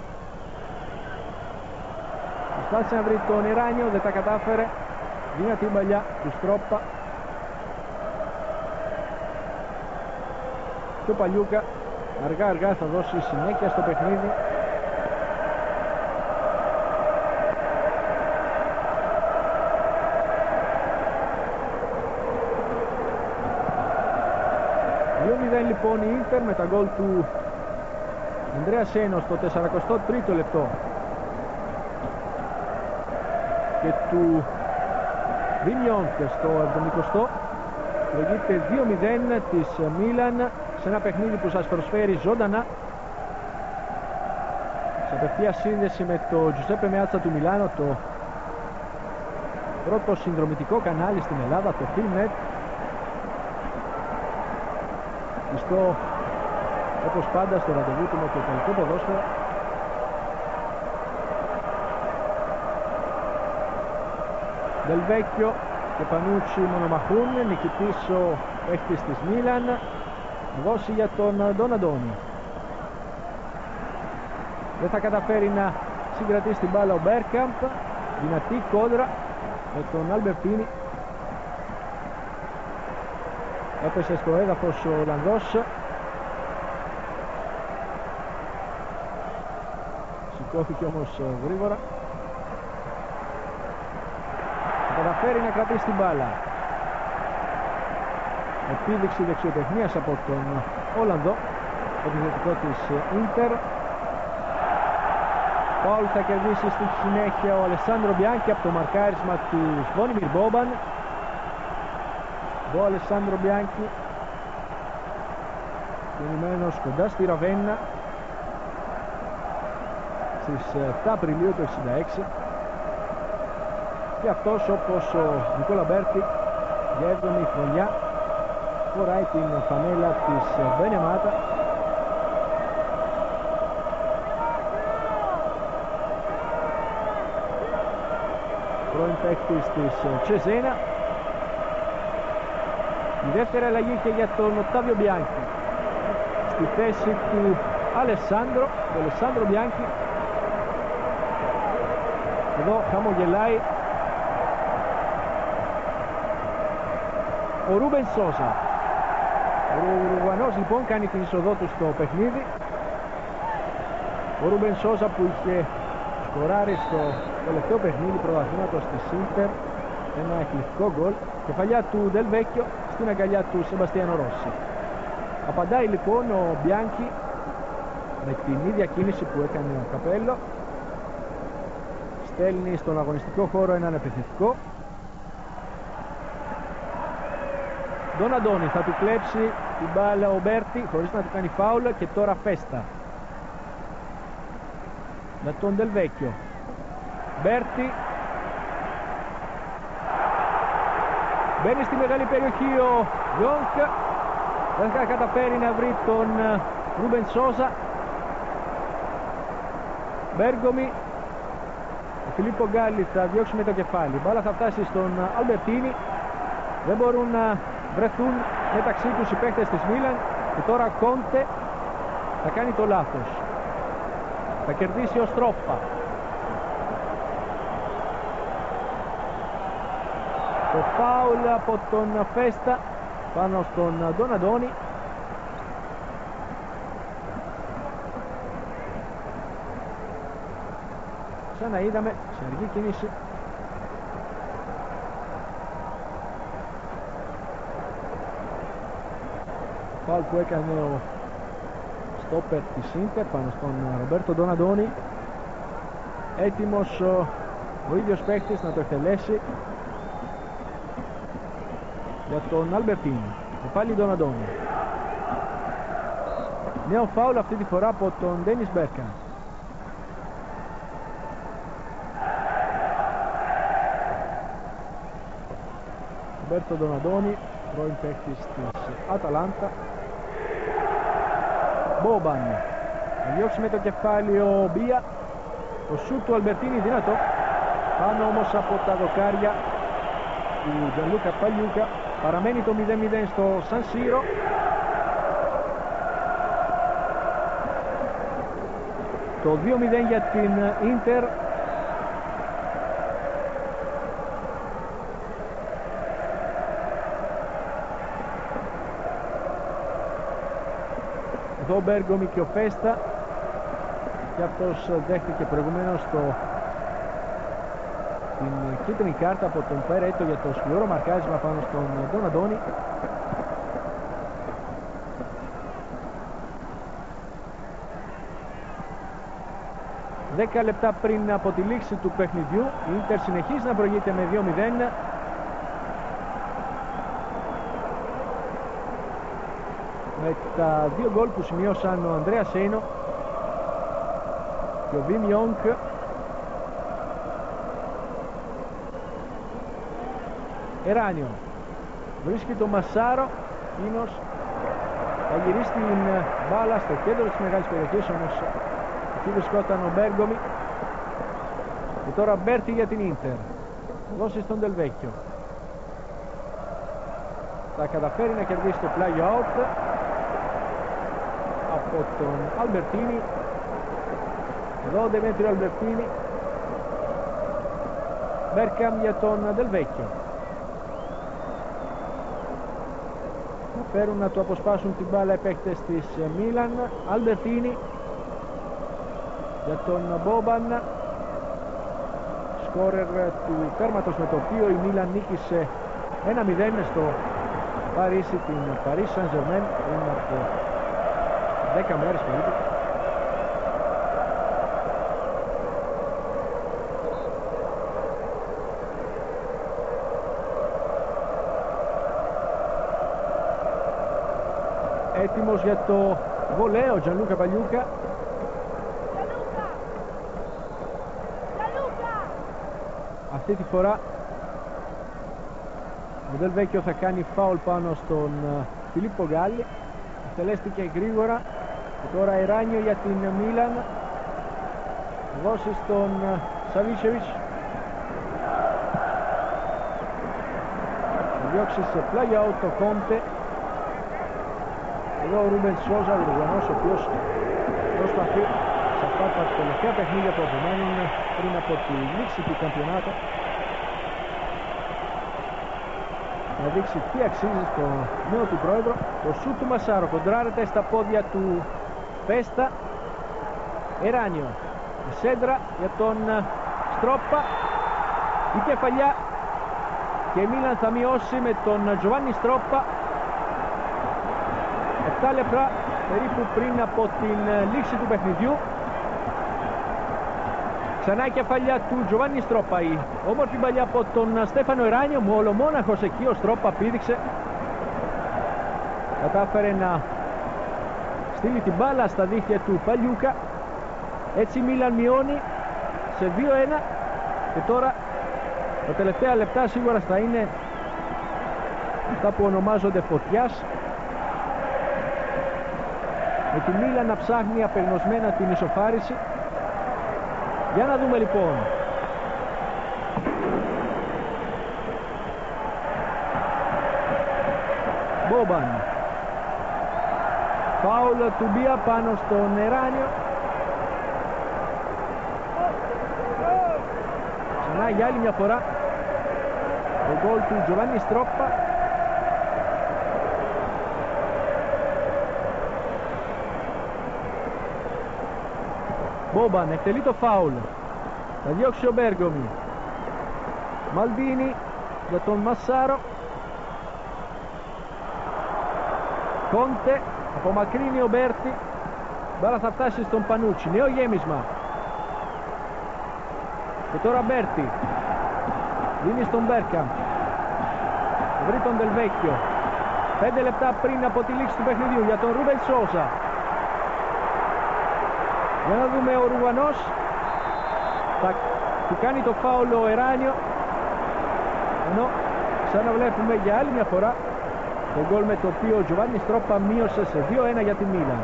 Προσπάθησε να βρει τον Εράνιο, δεν τα κατάφερε. Δυνατή παλιά του Στρόπα. Και ο Παλιούκα αργά θα δώσει συνέχεια στο παιχνίδι. Λοιπόν η Ίντερ με τα γκολ του Ανδρέα Σένο στο 43ο λεπτό και του Βινιόντε στο 70ο. Προηγείται 2-0 της Μίλαν σε ένα παιχνίδι που σας προσφέρει ζωντανά σε απευθεία σύνδεση με το Τζουσέπε Μεάτσα του Μιλάνο, το πρώτο συνδρομητικό κανάλι στην Ελλάδα, το Filmnet. Πιστό όπως πάντα στο ραντεβού του με το ιταλικό ποδόσφαιρο. Δελβέκιο και Πανούτσι μονομαχούν. Νικητής ο παίχτης της Μίλαν. Δώσει για τον Ντον Αντώνη. Δεν θα καταφέρει να συγκρατήσει την μπάλα ο Μπέρκαμπ. Δυνατή κόντρα με τον Αλμπερτίνη. Έπεσε στο έδαφος ο Ολλανδός. Σηκώθηκε όμως γρήγορα. Καταφέρει να κρατήσει την μπάλα. Επίδειξη δεξιοτεχνίας από τον Ολλανδό, επιθετικό της Ίντερ. Πάουλ θα κερδίσει στη συνέχεια ο Αλεσάνδρο Μπιάνκι από το μαρκάρισμα του Σβόνιμιρ Μπόμπαν. Ο Αλεσάνδρο Μπιάνκι κινημένος κοντά στη Ραβέννα στις 7 Απριλίου του 1966. Και αυτός, όπως ο Νικόλα Μπέρτι, για 7η χρονιά φοράει την φανέλα της Μπενεμάτα. Πρώην παίκτης της Τσεζένα. Η δεύτερη αλλαγή και για τον Οτάβιο Μπιάνκι. Στη θέση του Αλεσάνδρο, ο Αλεσάνδρο Μπιάνκι Εδώ χαμογελάει ο Ρούμπεν Σόσα. Ο Ουρουγουανός λοιπόν κάνει την εισοδό του στο παιχνίδι. Ο Ρούμπεν Σόσα που είχε σκοράρει στο τελευταίο παιχνίδι πρωταθλήματος της Ίντερ ένα εκπληκτικό γκολ. Κεφαλιά του Ντελ Βέκιο στην αγκαλιά του Σεμπαστιάνο Ρώση. Απαντάει λοιπόν ο Μπιάνκι με την ίδια κίνηση που έκανε ο Καπέλο. Στέλνει στον αγωνιστικό χώρο έναν επιθετικό. Τον Αντώνη θα του κλέψει την μπάλα ο Μπέρτι χωρίς να του κάνει φάουλ και τώρα Φέστα. Με τον Ντελ Βέκιο. Μπέρτι. Μπαίνει στη μεγάλη περιοχή ο Γιόνκ. Δεν θα καταφέρει να βρει τον Ρούμπεν Σόζα. Μπέργκομι. Ο Φιλίππο Γκάλι θα διώξει με το κεφάλι. Η μπάλα θα φτάσει στον Αλμπερτίνι. Δεν μπορούν να βρεθούν μεταξύ τους οι παίκτες της Μίλαν. Και τώρα Κόντε θα κάνει το λάθος. Θα κερδίσει ο Στρόφα. Το φάουλ από τον Φέστα πάνω στον Ντον Αντώνη. Ξαναείδαμε σε αργή κίνηση. Φάουλ που έκανε ο στόπερ της Ίντερ πάνω στον Ρομπέρτο Ντον Αντώνη. Έτοιμος ο ίδιος παίκτης να το εκτελέσει για τον Αλμπερτίνη. Και πάλι Ντον Αντώνη. Νέο φάουλ αυτή τη φορά από τον Ντένις Μπέρκαμ. Ρομπέρτο Ντον Αντώνη, πρώην παίκτης της Αταλάντα. Μπόμπαν θα διώξει με το κεφάλι ο Μπία. Το σούτ του Αλμπερτίνη δυνατό, πάνω όμως από τα δοκάρια του Τζανλούκα Παλιούκα. Παραμένει το 0-0 στο Σαν Σύρο. Το 2-0 για την Ίντερ. Εδώ ο Μπέργκομι και ο Φέστα. Και αυτός δέχτηκε προηγουμένως την κίτρινη κάρτα από τον Περέτο για το σκληρό μαρκάρισμα πάνω στον Ντον Αντώνη. Δέκα λεπτά πριν από τη λήξη του παιχνιδιού η Ίντερ συνεχίζει να προηγείται με 2-0. Με τα δύο γκολ που σημείωσαν ο Ανδρέα Σέινο και ο Βιμ Ιόνκ. Εράνιο βρίσκει τον Μασάρο. Εκείνος θα γυρίσει την μπάλα στο κέντρο της μεγάλης περιοχής, όμως εκεί βρισκόταν ο Μπέργκομι. Και τώρα Μπέρτι για την Ίντερ. Δώσει στον Ντελ Βέκιο. Θα καταφέρει να κερδίσει το πλάγιο out από τον Αλμπερτίνη. Εδώ ο Ντεμέτριο Αλμπερτίνη. Μπέρκαμ για τον Ντελ Βέκιο. Φέρουν να του αποσπάσουν την μπάλα οι παίκτες της Μίλαν. Αλμπερτίνη για τον Μπόμπαν, σκόρερ του τέρματος με το οποίο η Μίλαν νίκησε 1-0 στο Παρίσι την Paris Saint-Germain πριν από 10 μέρες περίπου. Έτοιμος για το βολέ ο Τζανλούκα Παλιούκα. Αυτή τη φορά ο Ντελ Βέκιο θα κάνει φάουλ πάνω στον Φιλίππο Γκάλι. Εκτελέστηκε γρήγορα. Και τώρα Εράνιο για την Μίλαν. Δώσει στον Σαβίσεβιτς. Θα διώξει σε πλάγια out το Κόντε. Εδώ ο Ρούμπεν Σόζα, ο Ουρουγουανός, ο οποίος προσπαθεί σε αυτά τα τελευταία παιχνίδια που απομένουν πριν από τη λήξη του καμπιονάτου, να δείξει τι αξίζει στο νέο του πρόεδρο. Το σούτ του Μασάρο κοντράρεται στα πόδια του Πέστα. Εράνιο, η σέντρα για τον Στρόπα, η κεφαλιά, και η Μίλαν θα μειώσει με τον Τζοβάνι Στρόπα 7 λεπτά περίπου πριν από την λήξη του παιχνιδιού. Ξανά η κεφαλιά του Τζοβάνι Στρόπα, η όμορφη παλιά από τον Στέφανο Εράνιο, ολομόναχος εκεί ο Στρόπα πήδηξε, κατάφερε να στείλει την μπάλα στα δίχτυα του Παλιούκα. Έτσι η Μίλαν μειώνει σε 2-1 και τώρα τα τελευταία λεπτά σίγουρα θα είναι αυτά που ονομάζονται φωτιάς, με τη Μίλαν να ψάχνει απεγνωσμένα την ισοφάριση. Για να δούμε λοιπόν. Μπόμπαν, φάουλ του Μπία πάνω στον Εράνιο. Ξανά για άλλη μια φορά το γκολ του Τζοβάνι Στρόπα. Μπόμπαν εκτελεί το φάουλ, θα διώξει ο Μπέργομι. Μαλντίνι για τον Μασάρο. Κόντε, απομακρύνει ο Μπέρτι, μπάλα θα φτάσει στον Πανούτσι. Νέο γέμισμα, και τώρα Μπέρτι δίνει στον Μπέρκαμπ, βρει τον Δελβέκιο 5 λεπτά πριν από τη λήξη του παιχνιδιού για τον Ρούμπεν Σόζα. Για να δούμε, ο Ρουγανός θα του κάνει το φάουλ ο Εράνιο, ενώ ξαναβλέπουμε για άλλη μια φορά το γκολ με το οποίο ο Τζοβάνι Στρόπα μείωσε σε 2-1 για τη Μίλαν.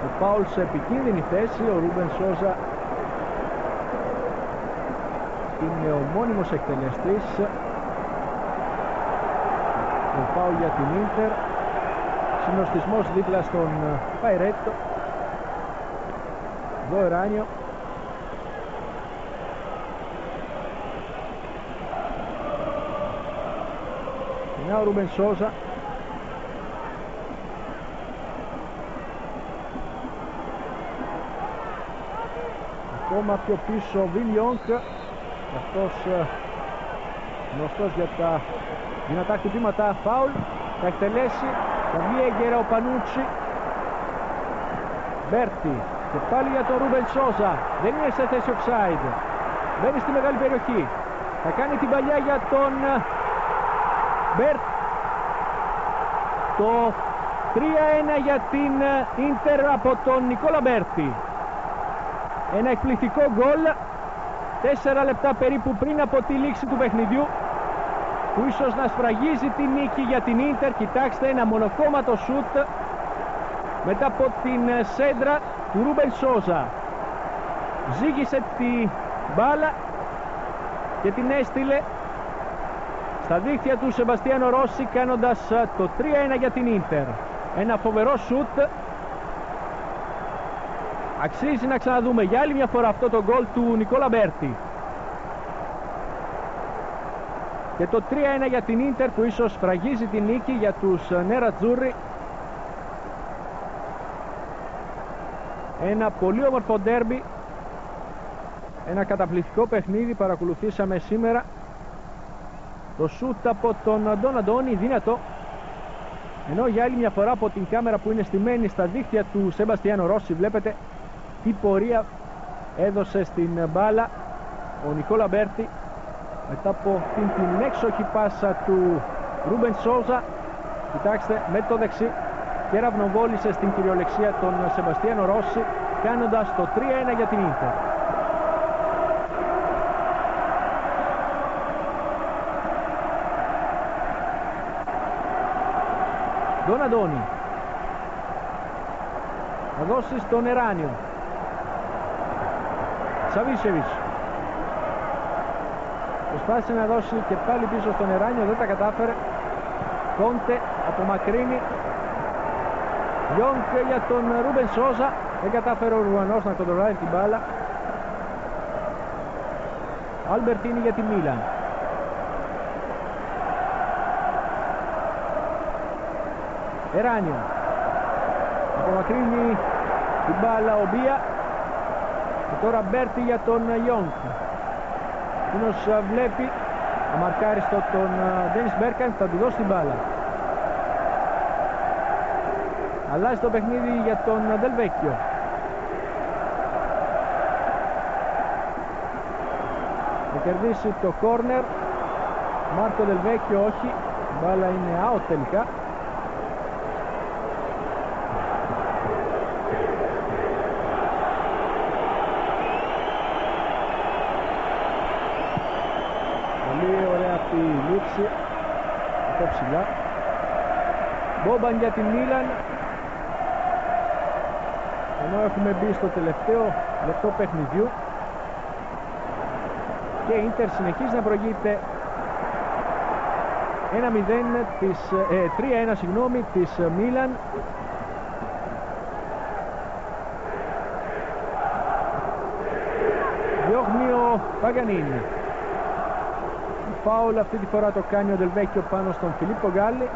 Το φάουλ σε επικίνδυνη θέση, ο Ρούμπεν Σόζα είναι ο μόνιμος εκτελεστής. Το φάουλ για την Ίντερ, συνοστισμός δίπλα στον Παϊρέτο. Εδώ Εράνιο, και ο Ρούμπεν Σόζα. Ακόμα πιο πίσω ο Βιλιόνκ, αυτός γνωστός για τα δυνατά χτυπήματα. Φάουλ, θα εκτελέσει, θα βγει έγκαιρα ο Πανούτσι. Μπέρτι, και πάλι για τον Ρούμπεν Σόζα, δεν είναι σε θέση offside, μπαίνει στη μεγάλη περιοχή, θα κάνει την παλιά για τον Μπέρτ. Το 3-1 για την Ίντερ από τον Νικόλα Μπέρτι. Ένα εκπληκτικό γκολ 4 λεπτά περίπου πριν από τη λήξη του παιχνιδιού, που ίσως να σφραγίζει τη νίκη για την Ίντερ. Κοιτάξτε, ένα μονοκόμματο σούτ μετά από την σέντρα του Ρούμπεν Σόζα. Ζήγησε τη μπάλα και την έστειλε στα δίχτυα του Σεμπαστιάνο Ρώση, κάνοντας το 3-1 για την Ίντερ. Ένα φοβερό σούτ. Αξίζει να ξαναδούμε για άλλη μια φορά αυτό το γκολ του Νικόλα Μπέρτι. Και το 3-1 για την Ίντερ, που ίσως φραγίζει την νίκη για τους νερατζούρι. Ένα πολύ όμορφο ντέρμπι, ένα καταπληκτικό παιχνίδι παρακολουθήσαμε σήμερα. Το σούτ από τον Ντον Αντώνη, δυνατό, ενώ για άλλη μια φορά από την κάμερα που είναι στημένη στα δίχτυα του Σεμπαστιάνο Ρώση βλέπετε τι πορεία έδωσε στην μπάλα ο Νικόλα Μπέρτι μετά από την έξοχη πάσα του Ρούμπεν Σόζα. Κοιτάξτε, με το δεξί και ραυνοβόλησε στην κυριολεξία τον Σεμπαστιάνο Ρώση, κάνοντας το 3-1 για την Ίντερ. Ντον Αντώνη θα δώσει στον Εράνιο. Σαβίσεβιτς προσπάθησε να δώσει και πάλι πίσω στον Εράνιο, δεν τα κατάφερε. Κόντε απομακρύνει, Γιόγκ για τον Ρούμπεν Σόζα. Δεν κατάφερε ο Ρουμανός να κοντρολάρει την μπάλα. Αλμπερτίνη για τη Μίλαν. Εράνιο. Απομακρύνει την μπάλα ο Μπία. Και τώρα Μπέρτι για τον Γιόγκ. Εκείνος βλέπει αμαρκάριστο τον Ντένις Μπέρκαμπ, θα του δώσει την μπάλα. Αλλάζει το παιχνίδι για τον Δελβέκιο. Θα κερδίσει το κόρνερ. Μάρκο Δελβέκιο όχι. Η μπάλα είναι out τελικά. Πολύ ωραία αυτή η λήξη. Αυτό ψηλά. Μπόμπαν για την Μίλαν. Ενώ έχουμε μπει στο τελευταίο λεπτό παιχνιδιού και η Ίντερ συνεχίζει να προηγείται 3-1 συγγνώμη της Μίλαν. Διώχνει ο Παγανίνη. Φάουλ αυτή τη φορά το κάνει ο Δελβέκιο πάνω στον Φιλίππο Γκάλι.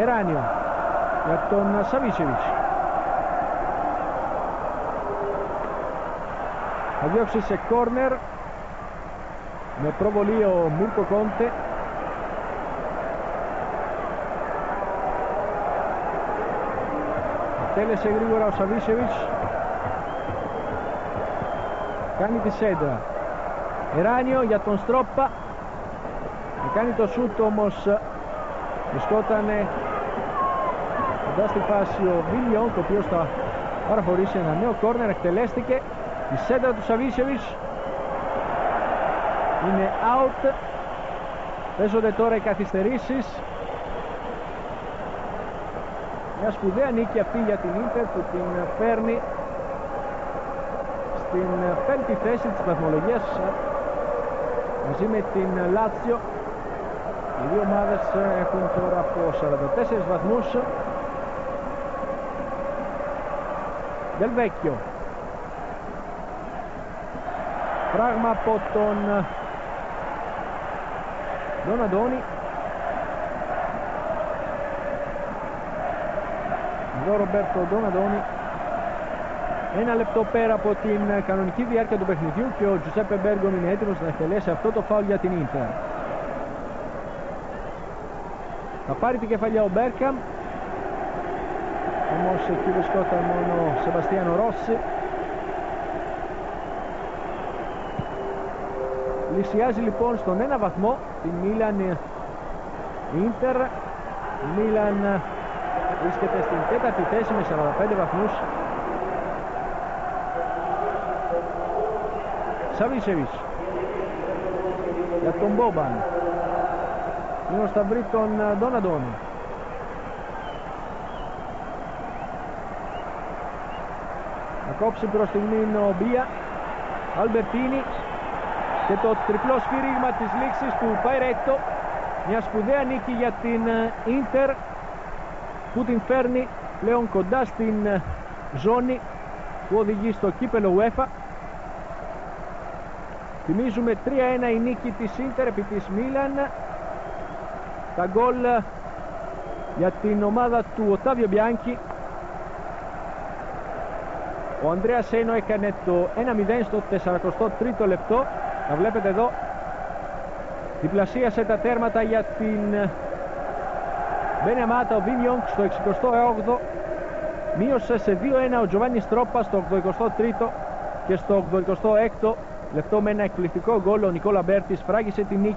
Εράνιο για τον Σαβίσεβιτς. Θα διώξει σε κόρνερ με προβολή ο Μίρκο Κόντε. Τέλεσε γρήγορα ο Σαβίσεβιτς. Κάνει τη σέντρα. Εράνιο για τον Στρόπα. Κάνει το σούτ όμως βρισκότανε κοντά στη φάση ο Βίλιον, ο οποίος θα παραχωρήσει ένα νέο κόρνερ. Εκτελέστηκε η σέντρα του Σαβίσεβιτς. Είναι out. Παίζονται τώρα οι καθυστερήσεις. Μια σπουδαία νίκη αυτή για την Ίντερ που την φέρνει στην πέμπτη θέση της βαθμολογίας μαζί με την Λάτσιο. Οι δύο ομάδες έχουν τώρα από 44 βαθμούς. Δελβέκιο. Πράγμα από τον Ντοναντόνι. Εδώ Ρομπέρτο Ντοναντόνι. Ένα λεπτό πέρα από την κανονική διάρκεια του παιχνιδιού και ο Τζουσέπε Μπέργκομ είναι έτοιμος να εκτελέσει αυτό το φάουλ για την Ίντερ. Θα πάρει την κεφαλιά ο Μπέρκαμ, όμως εκεί βρισκόταν μόνο ο Σεμπαστιάνο Ρώση. Πλησιάζει λοιπόν στον ένα βαθμό την Μίλαν Ίντερ. Η Μίλαν βρίσκεται στην τέταρτη θέση με 45 βαθμούς. Σαβίσεβιτς για τον Μπόμπαν. Μήνως θα βρει τον Ντοναντόνι. Θα κόψει προς στιγμήν ο Μπία. Αλμπερτίνη. Και το τριπλό σφύριγμα της λήξης του Παϊρέτο. Μια σπουδαία νίκη για την Ίντερ που την φέρνει πλέον κοντά στην ζώνη που οδηγεί στο κύπελο UEFA. Θυμίζουμε 3-1 η νίκη της Ίντερ επί της Μίλαν. Τα γκολ για την ομάδα του Οτάβιο Μπιάνκι. Ο Ανδρέας Σένο έκανε το 1-0 στο 43ο λεπτό. Τα βλέπετε εδώ. Διπλασίασε τα τέρματα για την Μπενεμάτα ο Βίνιονγκ στο 68ο. Μείωσε σε 2-1 ο Τζοβάνι Στρόπα στο 83ο και στο 86ο λεπτό με ένα εκπληκτικό γκολ ο Νικόλα Μπέρτι φράγισε τη νίκη.